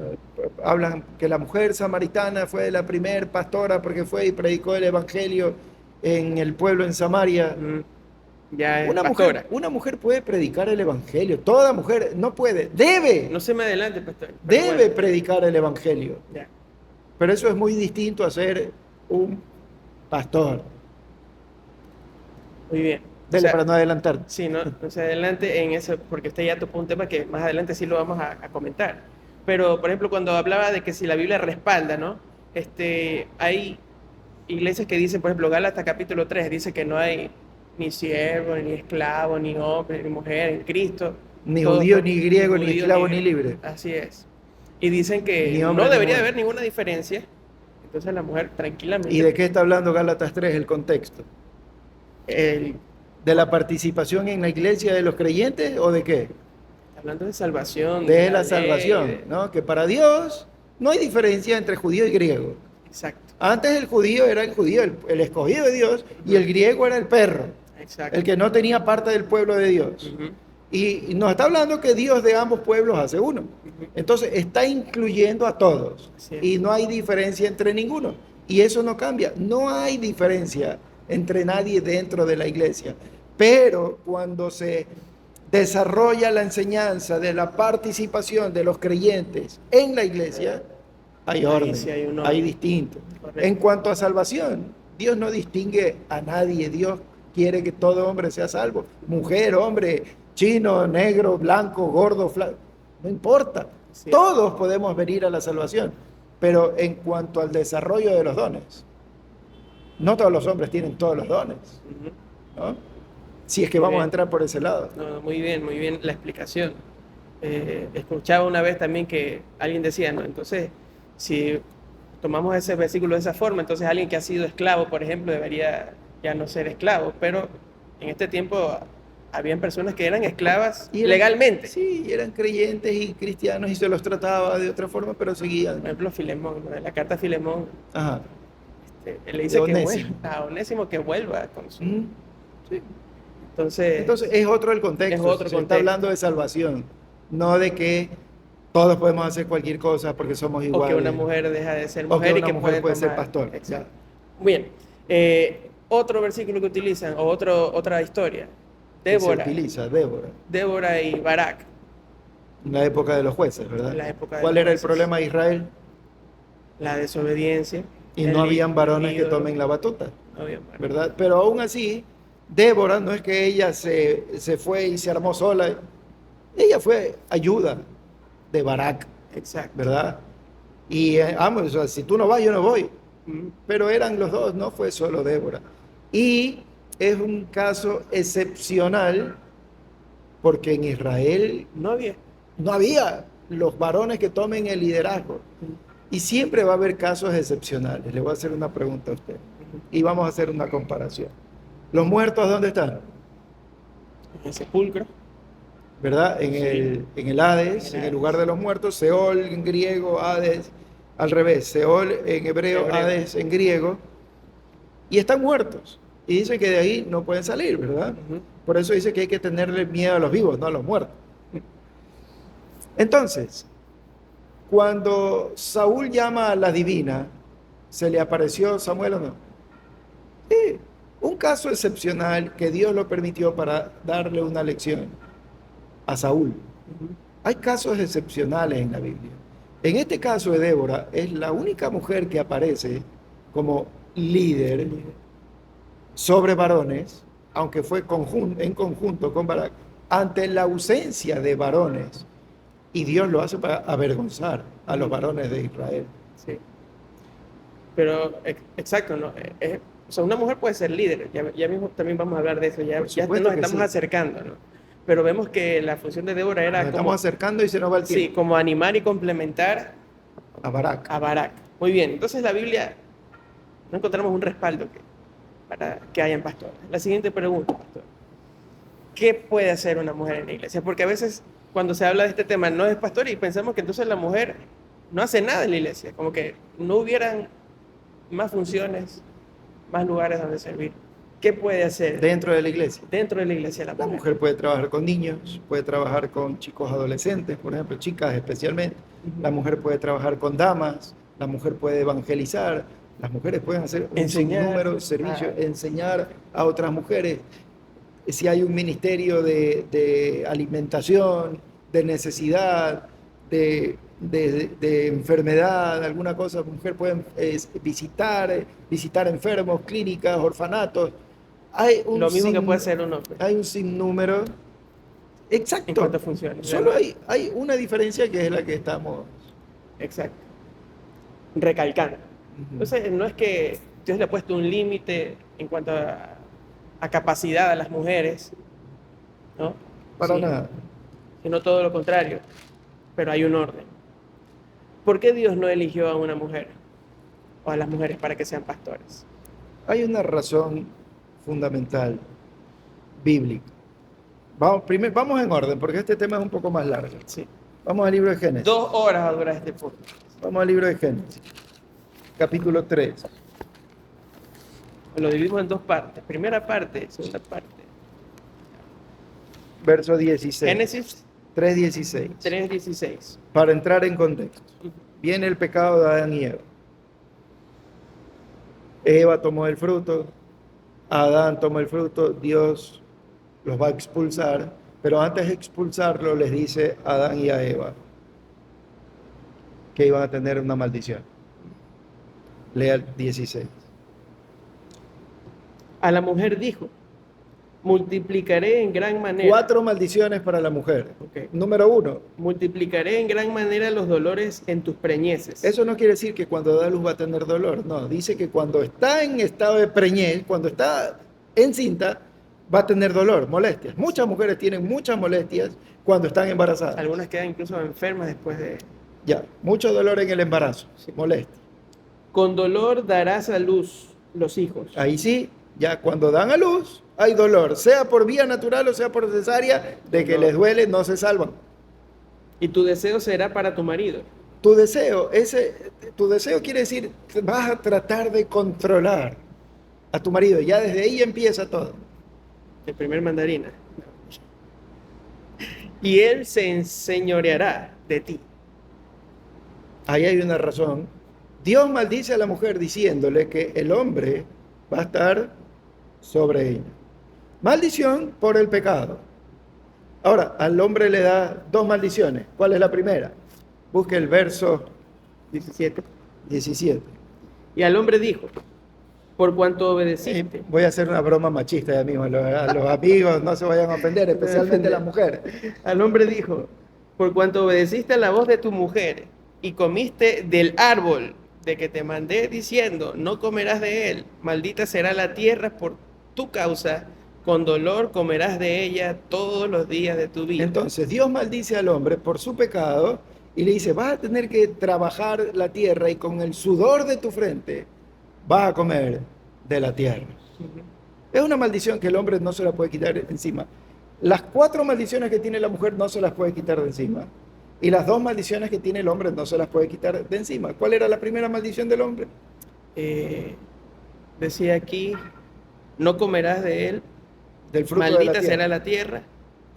S2: Hablan que la mujer samaritana fue la primer pastora porque fue y predicó el evangelio en el pueblo en Samaria.
S1: Ya es pastora.
S2: Una mujer puede predicar el evangelio. Toda mujer no puede, debe,
S1: No se me adelante, pastor. Pero
S2: debe
S1: bueno,
S2: predicar el evangelio.
S1: ya.
S2: Pero eso es muy distinto a ser un pastor.
S1: Muy bien. O
S2: Dele
S1: sea,
S2: para no adelantar.
S1: sí, no se adelante en eso, porque usted ya tocó un tema que más adelante sí lo vamos a comentar. Pero, por ejemplo, cuando hablaba de que si la Biblia respalda, ¿no? Hay iglesias que dicen, por ejemplo, Gálatas capítulo 3 dice que no hay ni siervo, ni esclavo, ni hombre, ni mujer en Cristo.
S2: Ni
S1: Todos
S2: judío,
S1: son-
S2: ni griego, ni
S1: judío,
S2: esclavo, ni
S1: griego.
S2: libre.
S1: Así es. Y dicen que
S2: Ni hombre,
S1: no
S2: ni
S1: debería de
S2: mujer.
S1: haber ninguna diferencia. Entonces la mujer tranquilamente.
S2: ¿Y de qué está hablando Gálatas 3, el contexto?
S1: el-
S2: ¿De la participación en la iglesia de los creyentes o de qué?
S1: hablando de salvación,
S2: De
S1: la
S2: la
S1: ley,
S2: salvación, ¿no? Que para Dios no hay diferencia entre judío y griego.
S1: Exacto,
S2: Antes el judío era el judío, el escogido de Dios, y el griego era el perro,
S1: exacto.
S2: el que no tenía parte del pueblo de Dios.
S1: Ujú,
S2: Y nos está hablando que Dios de ambos pueblos hace uno.
S1: ujú.
S2: Entonces está incluyendo a todos
S1: Así es.
S2: y no hay diferencia entre ninguno. Y eso no cambia. No hay diferencia entre nadie dentro de la iglesia. Pero cuando se desarrolla la enseñanza de la participación de los creyentes en la iglesia, hay orden,
S1: sí hay un orden.
S2: hay distinto.
S1: Correcto.
S2: En cuanto a salvación, Dios no distingue a nadie. Dios quiere que todo hombre sea salvo. Mujer, hombre, chino, negro, blanco, gordo, flaco, no importa.
S1: Sí.
S2: Todos podemos venir a la salvación. Pero en cuanto al desarrollo de los dones, no todos los hombres tienen todos los dones,
S1: Ujú.
S2: ¿no? Si es que
S1: Muy
S2: vamos
S1: bien.
S2: a entrar por ese lado.
S1: No, muy bien la explicación. Escuchaba una vez también que alguien decía, ¿no? Entonces, si tomamos ese versículo de esa forma, entonces alguien que ha sido esclavo, por ejemplo, debería ya no ser esclavos, pero en este tiempo habían personas que eran esclavas
S2: Y
S1: legalmente.
S2: sí, eran creyentes y cristianos y se los trataba de otra forma, pero
S1: Por
S2: seguían.
S1: ejemplo, Filemón, ¿no? En la carta a Filemón,
S2: Ajá,
S1: él le
S2: de
S1: dice que
S2: Onésimo.
S1: vuelva, a Onésimo que vuelva con su...
S2: Ujú, sí.
S1: Entonces,
S2: Entonces es otro el
S1: es
S2: contexto,
S1: otro
S2: se está
S1: contexto.
S2: hablando de salvación, no de que todos podemos hacer cualquier cosa porque somos
S1: O que una
S2: iguales,
S1: mujer deja de ser
S2: o que
S1: mujer y
S2: una
S1: que
S2: mujer
S1: puede
S2: puede ser
S1: tomar.
S2: pastor. Ya.
S1: Exacto. Bien. Otro versículo que utilizan, o otra historia.
S2: Que se
S1: Débora.
S2: utiliza, Débora,
S1: Débora y Barak,
S2: en la época de los jueces,
S1: en
S2: ¿verdad?
S1: la época de
S2: ¿Cuál
S1: los
S2: era el
S1: jueces.
S2: problema de Israel?
S1: La desobediencia,
S2: Y no habían
S1: el
S2: varones que
S1: ídolo,
S2: tomen la batuta,
S1: no había más.
S2: ¿verdad? Pero aún así, Débora no es que ella se fue y se armó sola, ella fue ayuda de Barak,
S1: Exacto.
S2: ¿verdad? Y vamos, o sea, si tú no vas, yo no voy.
S1: Mm.
S2: Pero eran los dos, no fue solo Débora. Y es un caso excepcional porque en Israel
S1: No había.
S2: no había los varones que tomen el liderazgo. Y siempre va a haber casos excepcionales. Le voy a hacer una pregunta a usted. Y vamos a hacer una comparación. ¿Los muertos dónde están?
S1: En el sepulcro.
S2: ¿Verdad?
S1: Sí.
S2: En el Hades, en el lugar de los muertos. Seol en griego, Hades, al revés. Seol en hebreo,
S1: Hebreo.
S2: Hades en griego. Y están muertos. Y dice que de ahí no pueden salir, ¿verdad?
S1: Ujú.
S2: Por eso dice que hay que tenerle miedo a los vivos, no a los muertos. Entonces, cuando Saúl llama a la divina, ¿se le apareció Samuel o no? Sí, un caso excepcional que Dios lo permitió para darle una lección a Saúl.
S1: Ujú.
S2: Hay casos excepcionales en la Biblia. En este caso de Débora, es la única mujer que aparece como líder sobre varones, aunque fue en conjunto con Barak, ante la ausencia de varones. Y Dios lo hace para avergonzar a los varones de Israel.
S1: Sí. Pero, exacto, ¿no? O sea, una mujer puede ser líder, ya mismo también vamos a hablar de eso,
S2: Por
S1: ya
S2: supuesto
S1: nos
S2: que
S1: estamos
S2: sí.
S1: acercando, ¿no? Pero vemos que la función de Débora
S2: Nos
S1: era
S2: estamos
S1: como,
S2: acercando y se nos va el
S1: sí,
S2: tiempo.
S1: como animar y complementar
S2: A Barak.
S1: a Barak. Muy bien, entonces la Biblia no encontramos un respaldo para que hayan pastores. La siguiente pregunta, pastor. ¿Qué puede hacer una mujer en la iglesia? Porque a veces cuando se habla de este tema no es pastor y pensamos que entonces la mujer no hace nada en la iglesia, como que no hubieran más funciones, más lugares donde servir. ¿Qué puede hacer
S2: Dentro de la iglesia.
S1: dentro de la iglesia la
S2: La
S1: mujer?
S2: mujer puede trabajar con niños, puede trabajar con chicos adolescentes, por ejemplo, chicas especialmente. La mujer puede trabajar con damas, la mujer puede evangelizar, las mujeres pueden hacer un
S1: Enseñar,
S2: sinnúmero de servicios, enseñar a otras mujeres. Si hay un ministerio de alimentación, de necesidad, de enfermedad, alguna cosa, la mujer puede visitar enfermos, clínicas, orfanatos. Hay un,
S1: lo mismo que puede
S2: sin,
S1: hacer un hombre
S2: hay un sinnúmero.
S1: en cuanto a
S2: Exacto.
S1: funciones.
S2: Solo
S1: ¿Verdad?
S2: hay una diferencia que es la que estamos.
S1: Exacto. Recalcando.
S2: Ujú.
S1: Entonces, no es que Dios le ha puesto un límite en cuanto a capacidad a las mujeres, ¿no?
S2: Para
S1: Sí,
S2: nada.
S1: sino todo lo contrario, pero hay un orden. ¿Por qué Dios no eligió a una mujer o a las mujeres para que sean pastores?
S2: Hay una razón fundamental bíblica. Vamos en orden, porque este tema es un poco más largo.
S1: Sí.
S2: Vamos al libro de Génesis.
S1: 2 horas va a durar este podcast.
S2: Vamos al libro de Génesis, capítulo 3.
S1: Lo dividimos en 2 partes. Primera parte, segunda parte.
S2: Verso 16.
S1: Génesis
S2: 3:16.
S1: 3:16.
S2: Para entrar en contexto. Viene el pecado de Adán y Eva. Eva tomó el fruto, Adán tomó el fruto, Dios los va a expulsar, pero antes de expulsarlo les dice a Adán y a Eva que iban a tener una maldición. Lea el 16.
S1: A la mujer dijo, multiplicaré en gran manera.
S2: 4 maldiciones para la mujer.
S1: Ok.
S2: Número 1,
S1: Multiplicaré en gran manera los dolores en tus preñeces.
S2: eso no quiere decir que cuando da luz va a tener dolor, no, dice que cuando está en estado de preñez, cuando está encinta, va a tener dolor, molestias. Muchas mujeres tienen muchas molestias cuando están embarazadas.
S1: Algunas quedan incluso enfermas después de...
S2: Ya, mucho dolor en el embarazo,
S1: Sí.
S2: molestia.
S1: Con dolor darás a luz los hijos.
S2: Ahí sí, Ya cuando dan a luz, hay dolor, sea por vía natural o sea por cesárea, de que les duele, no se salvan.
S1: Y tu deseo será para tu marido.
S2: Tu deseo quiere decir que vas a tratar de controlar a tu marido. Ya desde ahí empieza todo.
S1: El primer mandarina. Y él se enseñoreará de ti.
S2: Ahí hay una razón. Dios maldice a la mujer diciéndole que el hombre va a estar sobre ella. Maldición por el pecado. Ahora, al hombre le da dos maldiciones. ¿Cuál es la primera? Busque el verso
S1: 17.
S2: 17.
S1: Y al hombre dijo, por cuanto obedeciste.
S2: Voy a hacer una broma machista ya mismo. A los amigos no se vayan a ofender, especialmente las mujeres.
S1: Al hombre dijo, por cuanto obedeciste a la voz de tu mujer y comiste del árbol de que te mandé diciendo, no comerás de él, maldita será la tierra por tu causa, con dolor comerás de ella todos los días de tu vida.
S2: Entonces Dios maldice al hombre por su pecado y le dice, vas a tener que trabajar la tierra y con el sudor de tu frente vas a comer de la tierra. Es una maldición que el hombre no se la puede quitar encima. Las 4 maldiciones que tiene la mujer no se las puede quitar de encima. Y las 2 maldiciones que tiene el hombre no se las puede quitar de encima. ¿Cuál era la primera maldición del hombre?
S1: Decía aquí, no comerás de él,
S2: Del fruto de la
S1: maldita
S2: tierra.
S1: será la tierra,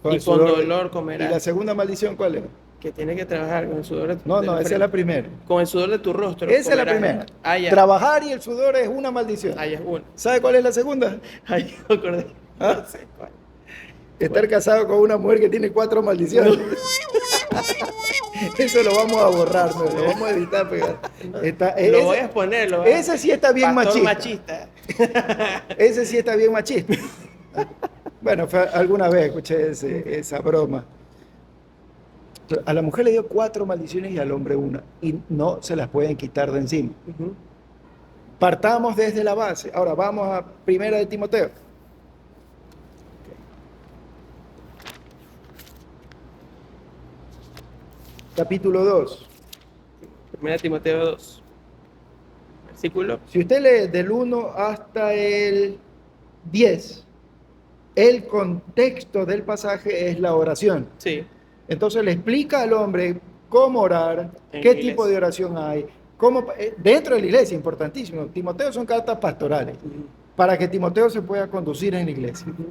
S2: Con
S1: y
S2: el
S1: con
S2: sudor.
S1: dolor
S2: ¿Y
S1: comerás.
S2: la segunda maldición cuál era?
S1: Que tiene que trabajar con el sudor de tu
S2: No,
S1: de
S2: no,
S1: la
S2: esa es
S1: frente.
S2: la primera.
S1: Con el sudor de tu rostro.
S2: Esa es la
S1: comerás.
S2: primera.
S1: Ah, ya.
S2: Trabajar y el sudor es una maldición.
S1: Ah, ya es una.
S2: ¿Sabe cuál es la segunda?
S1: Ay, me acordé.
S2: ¿Ah?
S1: No sé cuál.
S2: Estar casado con una mujer que tiene 4 maldiciones. Eso lo vamos a borrar, ¿no? Lo vamos a editar.
S1: Lo voy a exponer.
S2: Ese sí está bien
S1: Pastor
S2: machista.
S1: machista.
S2: Ese sí está bien machista. Bueno, alguna vez escuché esa broma. A la mujer le dio 4 maldiciones y al hombre una. Y no se las pueden quitar de encima.
S1: Ujú.
S2: Partamos desde la base. Ahora vamos a Primera de Timoteo. Capítulo 2.
S1: 1 Timoteo 2. Versículo.
S2: Si usted lee del 1 hasta el 10, el contexto del pasaje es la oración.
S1: Sí.
S2: Entonces le explica al hombre cómo orar,
S1: En
S2: qué
S1: la
S2: tipo de
S1: iglesia.
S2: oración hay, cómo, dentro de la iglesia, importantísimo. Timoteo son cartas pastorales,
S1: Ujú.
S2: para que Timoteo se pueda conducir en la iglesia.
S1: Ujú.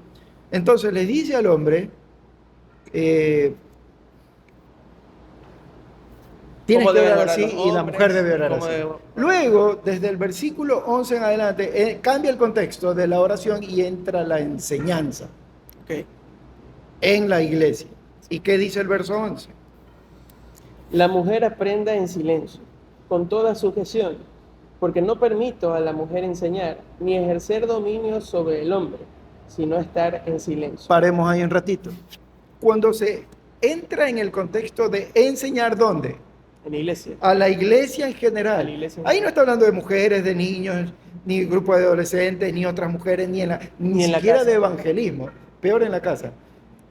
S2: Entonces le dice al hombre, tienes
S1: ¿Cómo
S2: que
S1: deben
S2: orar
S1: orar
S2: así
S1: los
S2: y la
S1: hombres?
S2: mujer debe orar
S1: ¿Cómo
S2: así.
S1: debe-
S2: Luego, desde el versículo 11 en adelante, cambia el contexto de la oración y entra la enseñanza
S1: Ok.
S2: en la iglesia. ¿Y qué dice el verso 11?
S1: La mujer aprenda en silencio, con toda sujeción, porque no permito a la mujer enseñar ni ejercer dominio sobre el hombre, sino estar en silencio.
S2: Paremos ahí un ratito. Cuando se entra en el contexto de enseñar, ¿dónde?
S1: En la iglesia.
S2: A la iglesia en general.
S1: A la iglesia en
S2: Ahí no
S1: general.
S2: está hablando de mujeres, de niños, ni grupo de adolescentes, ni otras mujeres, ni
S1: Ni en la
S2: siquiera
S1: casa.
S2: de evangelismo, peor en la casa.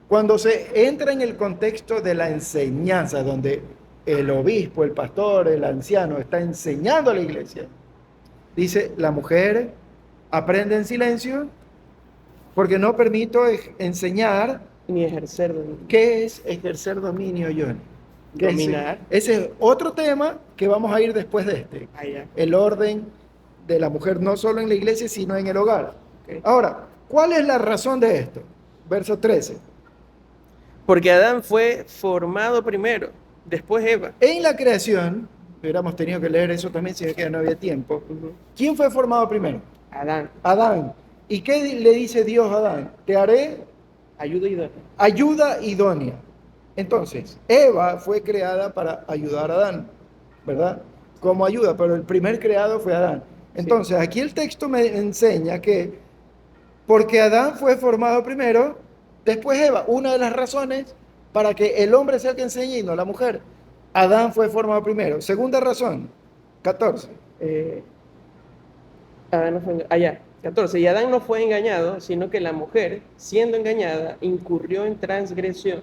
S2: Cuando se entra en el contexto de la enseñanza, donde el obispo, el pastor, el anciano está enseñando a la iglesia, dice, la mujer aprende en silencio porque no permito enseñar.
S1: Ni ejercer dominio.
S2: ¿Qué es ejercer dominio, Johnny? ¿Qué es?
S1: Dominar.
S2: Ese es otro tema que vamos a ir después de este.
S1: Ah, ya.
S2: El orden de la mujer, no solo en la iglesia, sino en el hogar.
S1: Ok.
S2: Ahora, ¿cuál es la razón de esto? Verso 13.
S1: Porque Adán fue formado primero, después Eva.
S2: En la creación, hubiéramos tenido que leer eso también si es que no había tiempo.
S1: Ujú.
S2: ¿Quién fue formado primero?
S1: Adán,
S2: Adán. ¿Y qué le dice Dios a Adán? Te haré
S1: ayuda y don.
S2: ayuda idónea. Entonces, Eva fue creada para ayudar a Adán, ¿verdad? Como ayuda, pero el primer creado fue Adán. Entonces, aquí el texto me enseña que porque Adán fue formado primero, después Eva. Una de las razones para que el hombre sea el que enseñe y no la mujer. Adán fue formado primero. Segunda razón, 14.
S1: Adán no fue ya, 14. Y Adán no fue engañado, sino que la mujer, siendo engañada, incurrió en transgresión.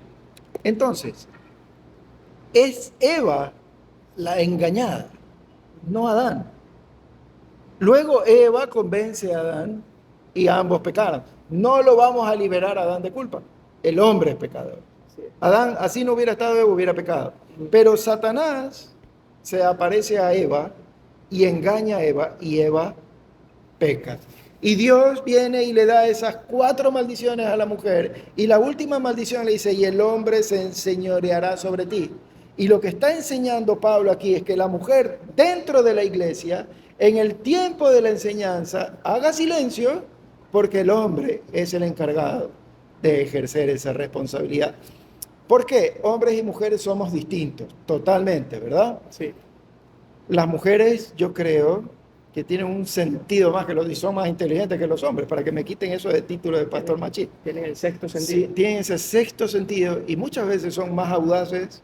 S2: Entonces, es Eva la engañada, no Adán. Luego Eva convence a Adán y ambos pecaron. No lo vamos a liberar a Adán de culpa. El hombre es pecador.
S1: Sí.
S2: Adán, así no hubiera estado, Eva hubiera pecado. Pero Satanás se aparece a Eva y engaña a Eva y Eva peca. Y Dios viene y le da esas 4 maldiciones a la mujer. Y la última maldición le dice, y el hombre se enseñoreará sobre ti. Y lo que está enseñando Pablo aquí es que la mujer dentro de la iglesia, en el tiempo de la enseñanza, haga silencio porque el hombre es el encargado de ejercer esa responsabilidad. ¿Por qué? Hombres y mujeres somos distintos, totalmente, ¿verdad?
S1: Sí.
S2: Las mujeres, yo creo que tienen un sentido más que los y son más inteligentes que los hombres, para que me quiten eso de título de pastor machista.
S1: Tienen el sexto
S2: Sí,
S1: sentido.
S2: tienen ese sexto sentido y muchas veces son más audaces,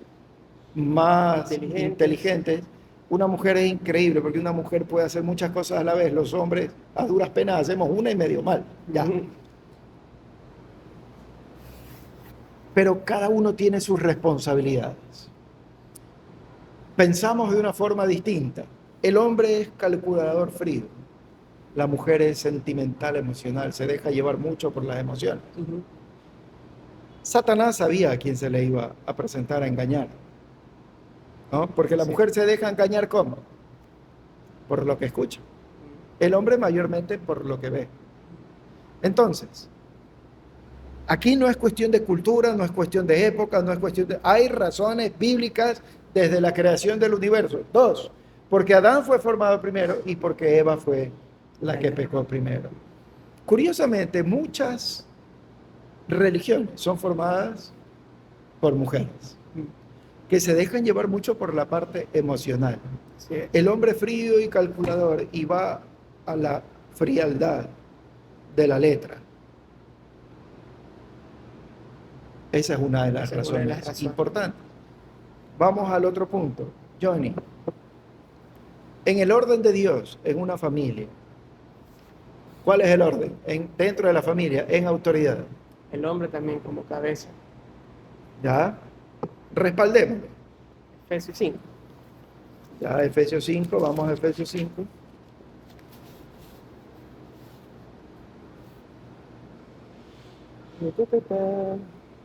S2: más inteligentes. Una mujer es increíble porque una mujer puede hacer muchas cosas a la vez. Los hombres a duras penas hacemos una y medio mal. Ya.
S1: Ujú.
S2: Pero cada uno tiene sus responsabilidades. Pensamos de una forma distinta. El hombre es calculador frío. La mujer es sentimental, emocional, se deja llevar mucho por las emociones.
S1: Ujú.
S2: Satanás sabía a quién se le iba a presentar a engañar, ¿no? Porque la
S1: Sí.
S2: mujer se deja engañar ¿cómo? Por lo que escucha. El hombre mayormente por lo que ve. Entonces, aquí no es cuestión de cultura, no es cuestión de época, no es cuestión de... Hay razones bíblicas desde la creación del universo. 2, porque Adán fue formado primero y porque Eva fue la que pecó primero. Curiosamente, muchas religiones son formadas por mujeres que se dejan llevar mucho por la parte emocional.
S1: Sí.
S2: El hombre frío y calculador y va a la frialdad de la letra. Esa es una de las
S1: Esa es una de las
S2: razones
S1: razones.
S2: importantes. Vamos al otro punto. Johnny, en el orden de Dios, en una familia, ¿cuál es el orden? Dentro de la familia, en autoridad.
S1: El hombre también como cabeza.
S2: ¿Ya? Respaldémoslo.
S1: Efesios 5.
S2: Ya, Efesios 5, vamos a Efesios 5.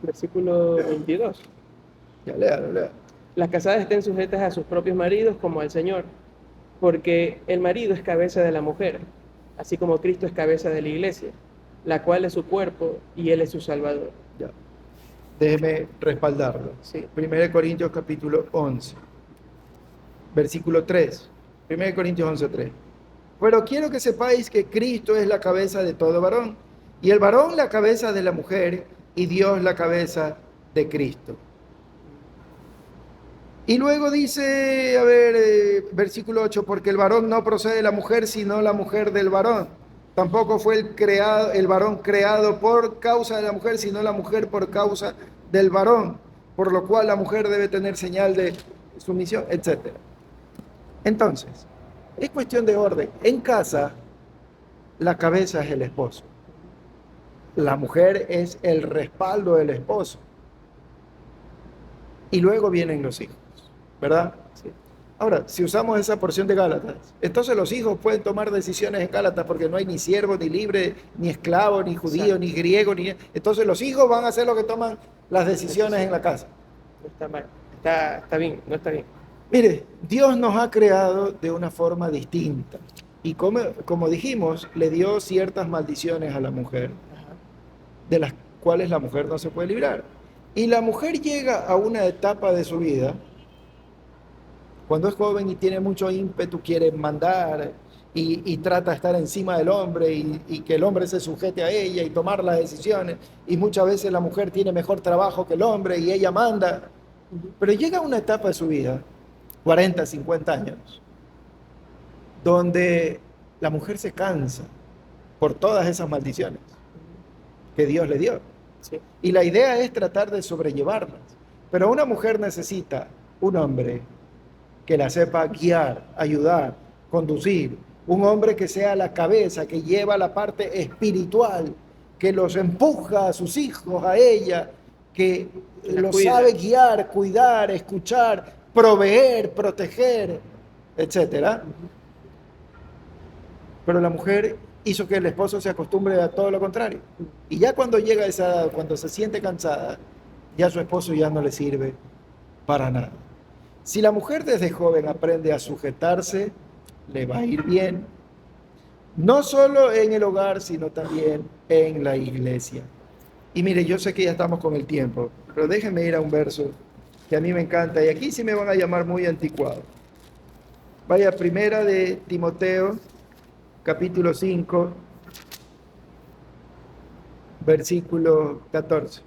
S1: Versículo 22.
S2: Ya, léalo, léalo.
S1: Las casadas estén sujetas a sus propios maridos como al Señor, porque el marido es cabeza de la mujer, así como Cristo es cabeza de la iglesia, la cual es su cuerpo y Él es su Salvador.
S2: Ya. Déjeme respaldarlo.
S1: Sí.
S2: 1 Corintios capítulo 11, versículo 3. 1 Corintios 11, 3. Pero quiero que sepáis que Cristo es la cabeza de todo varón, y el varón la cabeza de la mujer, y Dios la cabeza de Cristo. Y luego dice, a ver, versículo 8, porque el varón no procede de la mujer, sino la mujer del varón. Tampoco fue el varón creado por causa de la mujer, sino la mujer por causa del varón, por lo cual la mujer debe tener señal de sumisión, etc. Entonces, es cuestión de orden. En casa, la cabeza es el esposo. La mujer es el respaldo del esposo. Y luego vienen los hijos, ¿verdad?
S1: Sí.
S2: Ahora, si usamos esa porción de Gálatas, entonces los hijos pueden tomar decisiones en Gálatas porque no hay ni siervo, ni libre, ni esclavo, ni judío,
S1: Exacto.
S2: ni griego, ni... Entonces los hijos van a hacer lo que toman las decisiones en la casa.
S1: No está mal. Está bien, no está bien.
S2: Mire, Dios nos ha creado de una forma distinta. Y como dijimos, le dio ciertas maldiciones a la mujer,
S1: Ajá.
S2: de las cuales la mujer no se puede librar. Y la mujer llega a una etapa de su vida, cuando es joven y tiene mucho ímpetu, quiere mandar y trata de estar encima del hombre y que el hombre se sujete a ella y tomar las decisiones. Y muchas veces la mujer tiene mejor trabajo que el hombre y ella manda. Pero llega una etapa de su vida, 40, 50 años, donde la mujer se cansa por todas esas maldiciones que Dios le dio.
S1: Sí.
S2: Y la idea es tratar de sobrellevarlas. Pero una mujer necesita un hombre que la sepa guiar, ayudar, conducir. Un hombre que sea la cabeza, que lleva la parte espiritual, que los empuja a sus hijos, a ella, que
S1: La
S2: los
S1: cuida.
S2: sabe guiar, cuidar, escuchar, proveer, proteger, etcétera. Pero la mujer hizo que el esposo se acostumbre a todo lo contrario. Y ya cuando llega a esa edad, cuando se siente cansada, ya su esposo ya no le sirve para nada. Si la mujer desde joven aprende a sujetarse, le va a ir bien, no solo en el hogar, sino también en la iglesia. Y mire, yo sé que ya estamos con el tiempo, pero déjenme ir a un verso que a mí me encanta, y aquí sí me van a llamar muy anticuado. Vaya, primera de Timoteo, capítulo 5, versículo 14.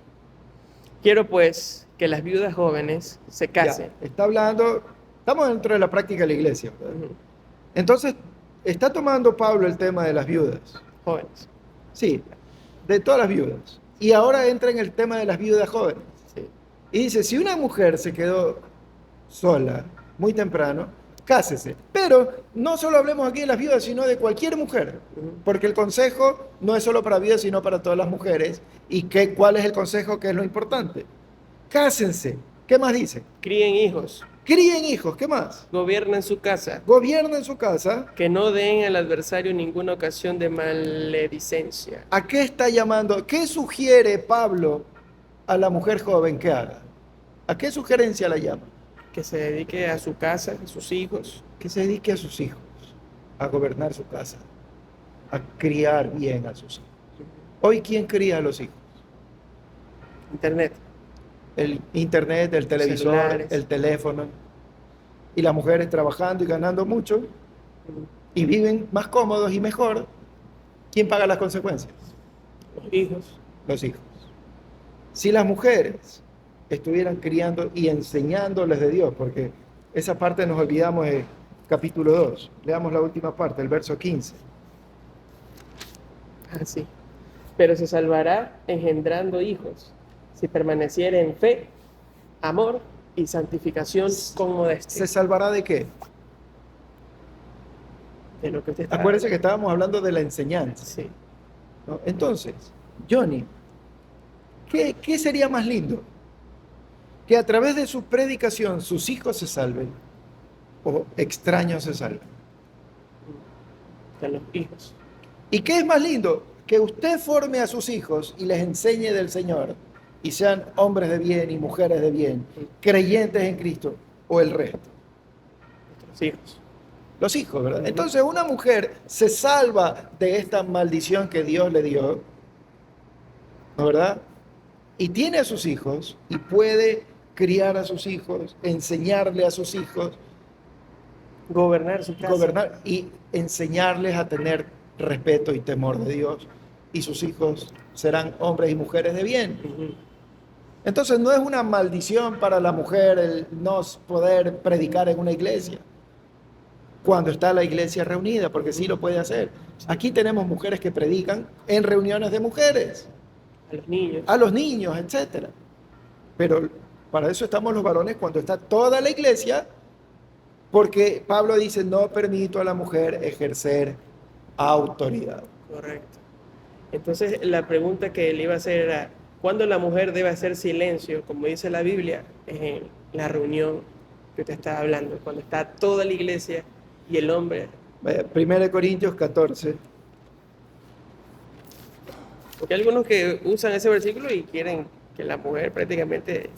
S1: Quiero pues que las viudas jóvenes se
S2: Ya,
S1: casen.
S2: está hablando, estamos dentro de la práctica de la iglesia, ¿verdad?
S1: Ujú.
S2: Entonces, está tomando Pablo el tema de las viudas.
S1: Jóvenes.
S2: Sí, de todas las viudas. Y ahora entra en el tema de las viudas jóvenes.
S1: Sí.
S2: Y dice, si una mujer se quedó sola muy temprano, cásese. Pero no solo hablemos aquí de las viudas, sino de cualquier mujer.
S1: Ujú.
S2: Porque el consejo no es solo para viudas, sino para todas las mujeres. ¿Y cuál es el consejo? ¿Qué es lo importante? Cásense. ¿Qué más dice?
S1: Críen hijos,
S2: Críen hijos. ¿Qué más?
S1: gobiernen su casa,
S2: Gobiernen su casa.
S1: que no den al adversario ninguna ocasión de maledicencia.
S2: ¿A qué está llamando? ¿Qué sugiere Pablo a la mujer joven que haga? ¿A qué sugerencia la llama?
S1: Que se dedique a su casa, a sus hijos.
S2: Que se dedique a sus hijos, a gobernar su casa, a criar bien a sus hijos. Hoy, ¿quién cría a los hijos?
S1: Internet.
S2: El internet, el televisor,
S1: Celulares.
S2: el teléfono. Y las mujeres trabajando y ganando mucho
S1: Ujú.
S2: y viven más cómodos y mejor. ¿Quién paga las consecuencias?
S1: Los hijos.
S2: Los hijos. Si las mujeres estuvieran criando y enseñándoles de Dios, porque esa parte nos olvidamos de capítulo 2, leamos la última parte, el verso 15.
S1: Así. Pero se salvará engendrando hijos, si permaneciere en fe, amor y santificación con modestia.
S2: ¿Se salvará de qué?
S1: De lo que usted está
S2: Acuérdense que estábamos hablando de la enseñanza,
S1: Sí.
S2: ¿no? Entonces, Johnny, ¿qué sería más lindo? ¿Que a través de su predicación sus hijos se salven o extraños se salven?
S1: De los hijos.
S2: ¿Y qué es más lindo? Que usted forme a sus hijos y les enseñe del Señor y sean hombres de bien y mujeres de bien, creyentes en Cristo, o el resto.
S1: Nuestros hijos.
S2: Los hijos, ¿verdad? Entonces una mujer se salva de esta maldición que Dios le dio, ¿no, verdad? Y tiene a sus hijos y puede criar a sus hijos, enseñarle a sus hijos,
S1: Gobernar su casa.
S2: gobernar y enseñarles a tener respeto y temor de Dios. Y sus hijos serán hombres y mujeres de bien.
S1: Ujú.
S2: Entonces no es una maldición para la mujer el no poder predicar en una iglesia cuando está la iglesia reunida, porque sí lo puede hacer. Aquí tenemos mujeres que predican en reuniones de mujeres,
S1: A los niños.
S2: a los niños, etc. Pero para eso estamos los varones cuando está toda la iglesia, porque Pablo dice, no permito a la mujer ejercer autoridad.
S1: Correcto. Entonces, la pregunta que le iba a hacer era, ¿cuándo la mujer debe hacer silencio? Como dice la Biblia, en la reunión que usted está hablando, cuando está toda la iglesia y el hombre.
S2: 1 Corintios 14.
S1: Porque hay algunos que usan ese versículo y quieren que la mujer prácticamente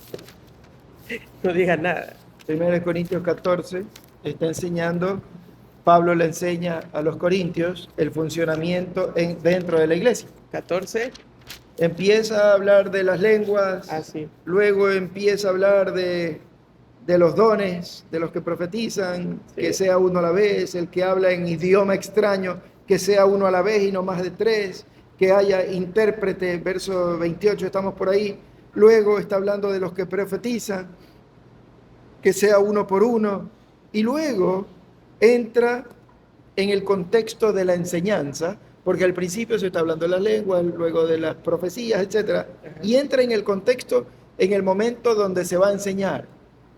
S1: no diga nada.
S2: 1 Corintios 14 está enseñando, Pablo le enseña a los corintios el funcionamiento dentro de la iglesia.
S1: 14,
S2: Empieza a hablar de las lenguas,
S1: así.
S2: luego empieza a hablar de los dones, de los que profetizan,
S1: Sí.
S2: que sea uno a la vez, el que habla en idioma extraño, que sea uno a la vez y no más de tres, que haya intérprete, verso 28, estamos por ahí. Luego está hablando de los que profetizan, que sea uno por uno, y luego entra en el contexto de la enseñanza, porque al principio se está hablando de las lenguas, luego de las profecías, etc. Y entra en el contexto, en el momento donde se va a enseñar.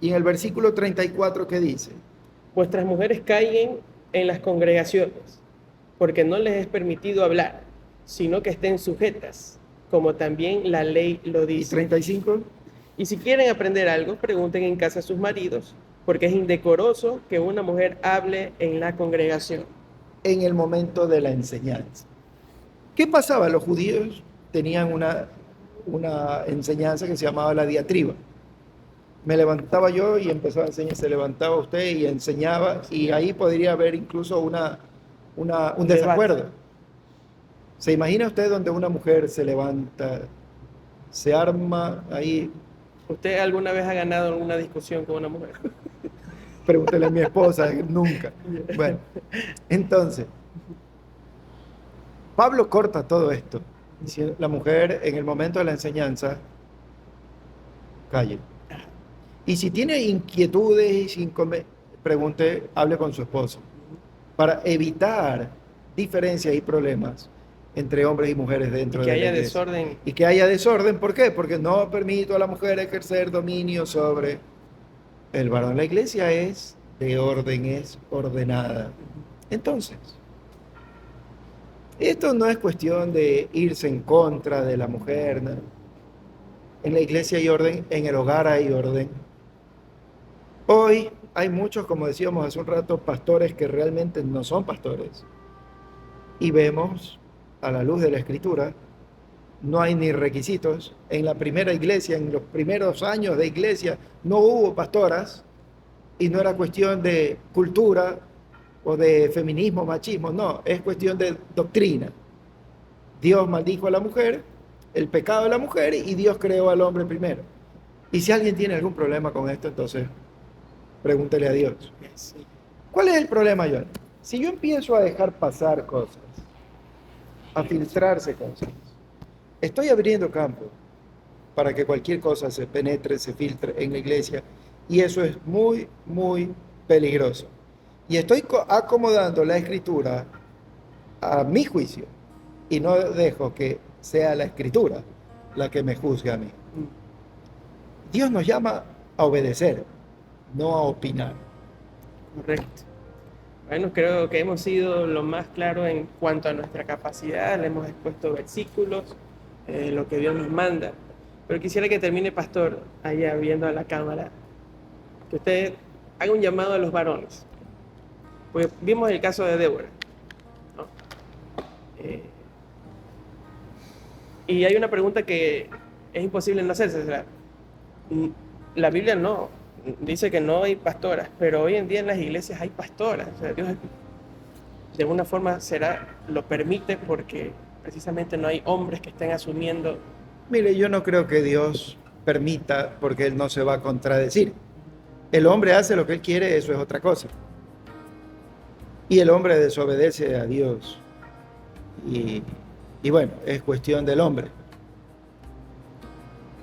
S2: Y en el versículo 34, ¿qué dice?
S1: Vuestras mujeres caigan en las congregaciones, porque no les es permitido hablar, sino que estén sujetas, como también la ley lo
S2: Y
S1: dice.
S2: 35,
S1: Y si quieren aprender algo, pregunten en casa a sus maridos, porque es indecoroso que una mujer hable en la congregación.
S2: en el momento de la enseñanza. ¿Qué pasaba? Los judíos tenían una enseñanza que se llamaba la diatriba. Me levantaba yo y empezaba a enseñar, se levantaba usted y enseñaba, y ahí podría haber incluso un desacuerdo. ¿Se imagina usted donde una mujer se levanta, se arma ahí?
S1: ¿Usted alguna vez ha ganado en una discusión con una mujer?
S2: Pregúntele a mi esposa, nunca. Bueno, entonces, Pablo corta todo esto. Diciendo, la mujer en el momento de la enseñanza, calle. Y si tiene inquietudes, pregunte, hable con su esposo. Para evitar diferencias y problemas entre hombres y mujeres dentro de la iglesia.
S1: Que haya desorden.
S2: Y que haya desorden, ¿por qué? Porque no permito a la mujer ejercer dominio sobre el varón. La iglesia es de orden, es ordenada. Entonces, esto no es cuestión de irse en contra de la mujer, ¿no? En la iglesia hay orden, en el hogar hay orden. Hoy hay muchos, como decíamos hace un rato, pastores que realmente no son pastores. Y vemos, a la luz de la Escritura, no hay ni requisitos. En la primera iglesia, en los primeros años de iglesia, no hubo pastoras y no era cuestión de cultura o de feminismo, machismo, no, es cuestión de doctrina. Dios maldijo a la mujer, el pecado de la mujer, y Dios creó al hombre primero. Y si alguien tiene algún problema con esto, entonces pregúntele a Dios. ¿Cuál es el problema, John? Si yo empiezo a dejar pasar cosas, a filtrarse cosas, estoy abriendo campo para que cualquier cosa se penetre, se filtre en la iglesia, y eso es muy, muy peligroso. Y estoy acomodando la Escritura a mi juicio, y no dejo que sea la Escritura la que me juzgue a mí. Dios nos llama a obedecer, no a opinar.
S1: Correcto. Bueno, creo que hemos sido lo más claro en cuanto a nuestra capacidad, le hemos expuesto versículos, lo que Dios nos manda. Pero quisiera que termine, pastor, allá viendo a la cámara, que usted haga un llamado a los varones. Pues vimos el caso de Débora, ¿no? Y hay una pregunta que es imposible no hacerse, ¿verdad? La Biblia no dice que no hay pastoras, pero hoy en día en las iglesias hay pastoras. O sea, Dios de alguna forma lo permite porque precisamente no hay hombres que estén asumiendo.
S2: Mire, yo no creo que Dios permita, porque Él no se va a contradecir. El hombre hace lo que Él quiere, eso es otra cosa. Y el hombre desobedece a Dios. Y bueno, es cuestión del hombre.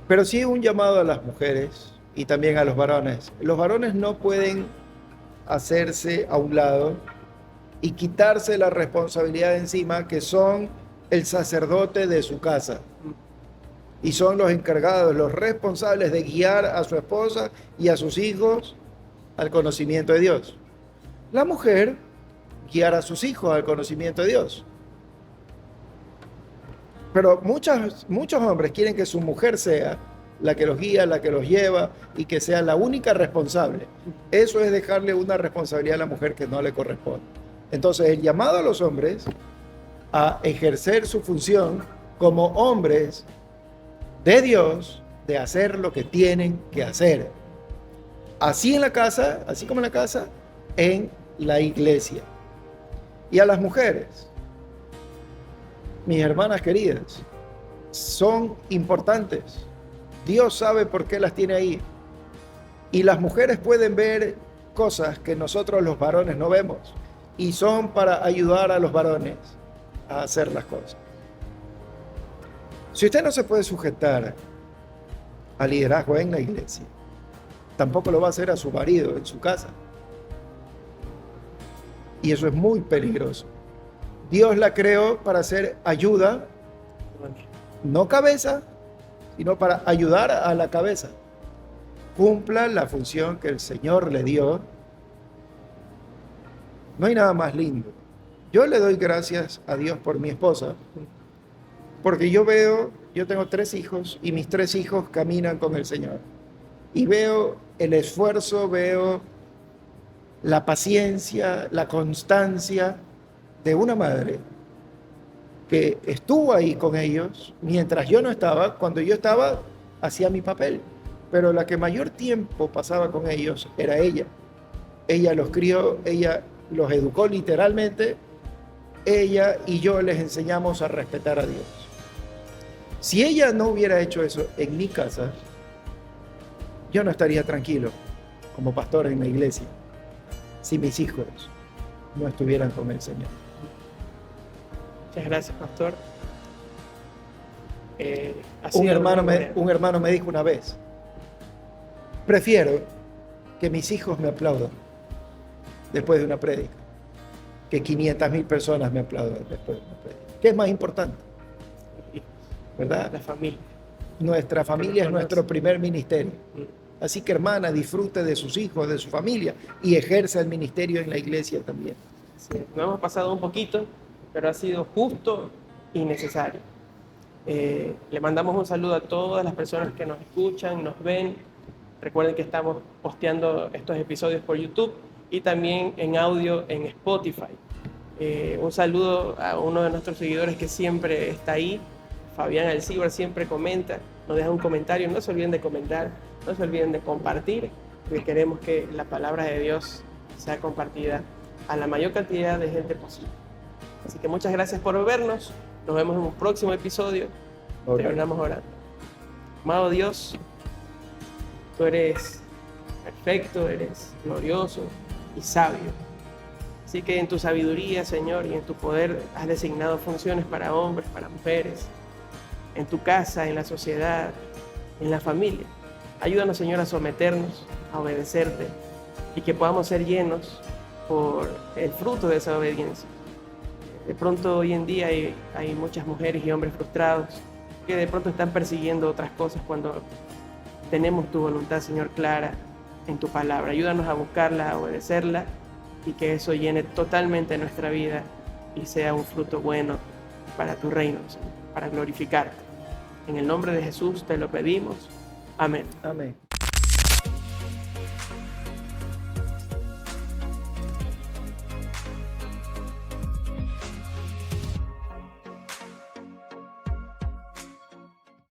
S2: Pero sí un llamado a las mujeres y también a los varones. Los varones no pueden hacerse a un lado y quitarse la responsabilidad de encima, que son el sacerdote de su casa. Y son los encargados, los responsables de guiar a su esposa y a sus hijos al conocimiento de Dios. La mujer, guiar a sus hijos al conocimiento de Dios. Pero muchos hombres quieren que su mujer sea la que los guía, la que los lleva, y que sea la única responsable. Eso es dejarle una responsabilidad a la mujer que no le corresponde. Entonces, el llamado a los hombres a ejercer su función como hombres de Dios, de hacer lo que tienen que hacer. Así en la casa, así como en la casa, en la iglesia. Y a las mujeres, mis hermanas queridas, son importantes. Dios sabe por qué las tiene ahí. Y las mujeres pueden ver cosas que nosotros los varones no vemos. Y son para ayudar a los varones a hacer las cosas. Si usted no se puede sujetar al liderazgo en la iglesia, tampoco lo va a hacer a su marido en su casa. Y eso es muy peligroso. Dios la creó para hacer ayuda, no cabeza, sino para ayudar a la cabeza. Cumpla la función que el Señor le dio. No hay nada más lindo. Yo le doy gracias a Dios por mi esposa, porque yo tengo 3 hijos y mis 3 hijos caminan con el Señor. Y veo el esfuerzo, veo la paciencia, la constancia de una madre que estuvo ahí con ellos mientras yo no estaba. Cuando yo estaba, hacía mi papel, pero la que mayor tiempo pasaba con ellos era ella. Ella los crió, ella los educó literalmente, ella y yo les enseñamos a respetar a Dios. Si ella no hubiera hecho eso en mi casa, yo no estaría tranquilo como pastor en la iglesia si mis hijos no estuvieran con el Señor.
S1: Muchas gracias, pastor.
S2: Un hermano me dijo una vez, prefiero que mis hijos me aplaudan después de una prédica que 500.000 personas me aplaudan después de una prédica. ¿Qué es más importante? ¿Verdad?
S1: La familia.
S2: Nuestra familia es nuestro primer ministerio. Así que, hermana, disfrute de sus hijos, de su familia y ejerza el ministerio en la iglesia también.
S1: Sí, nos hemos pasado un poquito, pero ha sido justo y necesario. Le mandamos un saludo a todas las personas que nos escuchan, nos ven. Recuerden que estamos posteando estos episodios por YouTube y también en audio en Spotify. Un saludo a uno de nuestros seguidores que siempre está ahí, Fabián Alcibar, siempre comenta, nos deja un comentario. No se olviden de comentar, no se olviden de compartir, porque queremos que la palabra de Dios sea compartida a la mayor cantidad de gente posible. Así que muchas gracias por vernos. Nos vemos en un próximo episodio. Terminamos orando. Amado Dios, tú eres perfecto, eres glorioso y sabio. Así que en tu sabiduría, Señor, y en tu poder has designado funciones para hombres, para mujeres, en tu casa, en la sociedad, en la familia. Ayúdanos, Señor, a someternos, a obedecerte y que podamos ser llenos por el fruto de esa obediencia. De pronto hoy en día hay muchas mujeres y hombres frustrados que de pronto están persiguiendo otras cosas cuando tenemos tu voluntad, Señor, clara en tu palabra. Ayúdanos a buscarla, a obedecerla y que eso llene totalmente nuestra vida y sea un fruto bueno para tu reino, Señor, para glorificarte. En el nombre de Jesús te lo pedimos. Amén.
S2: Amén.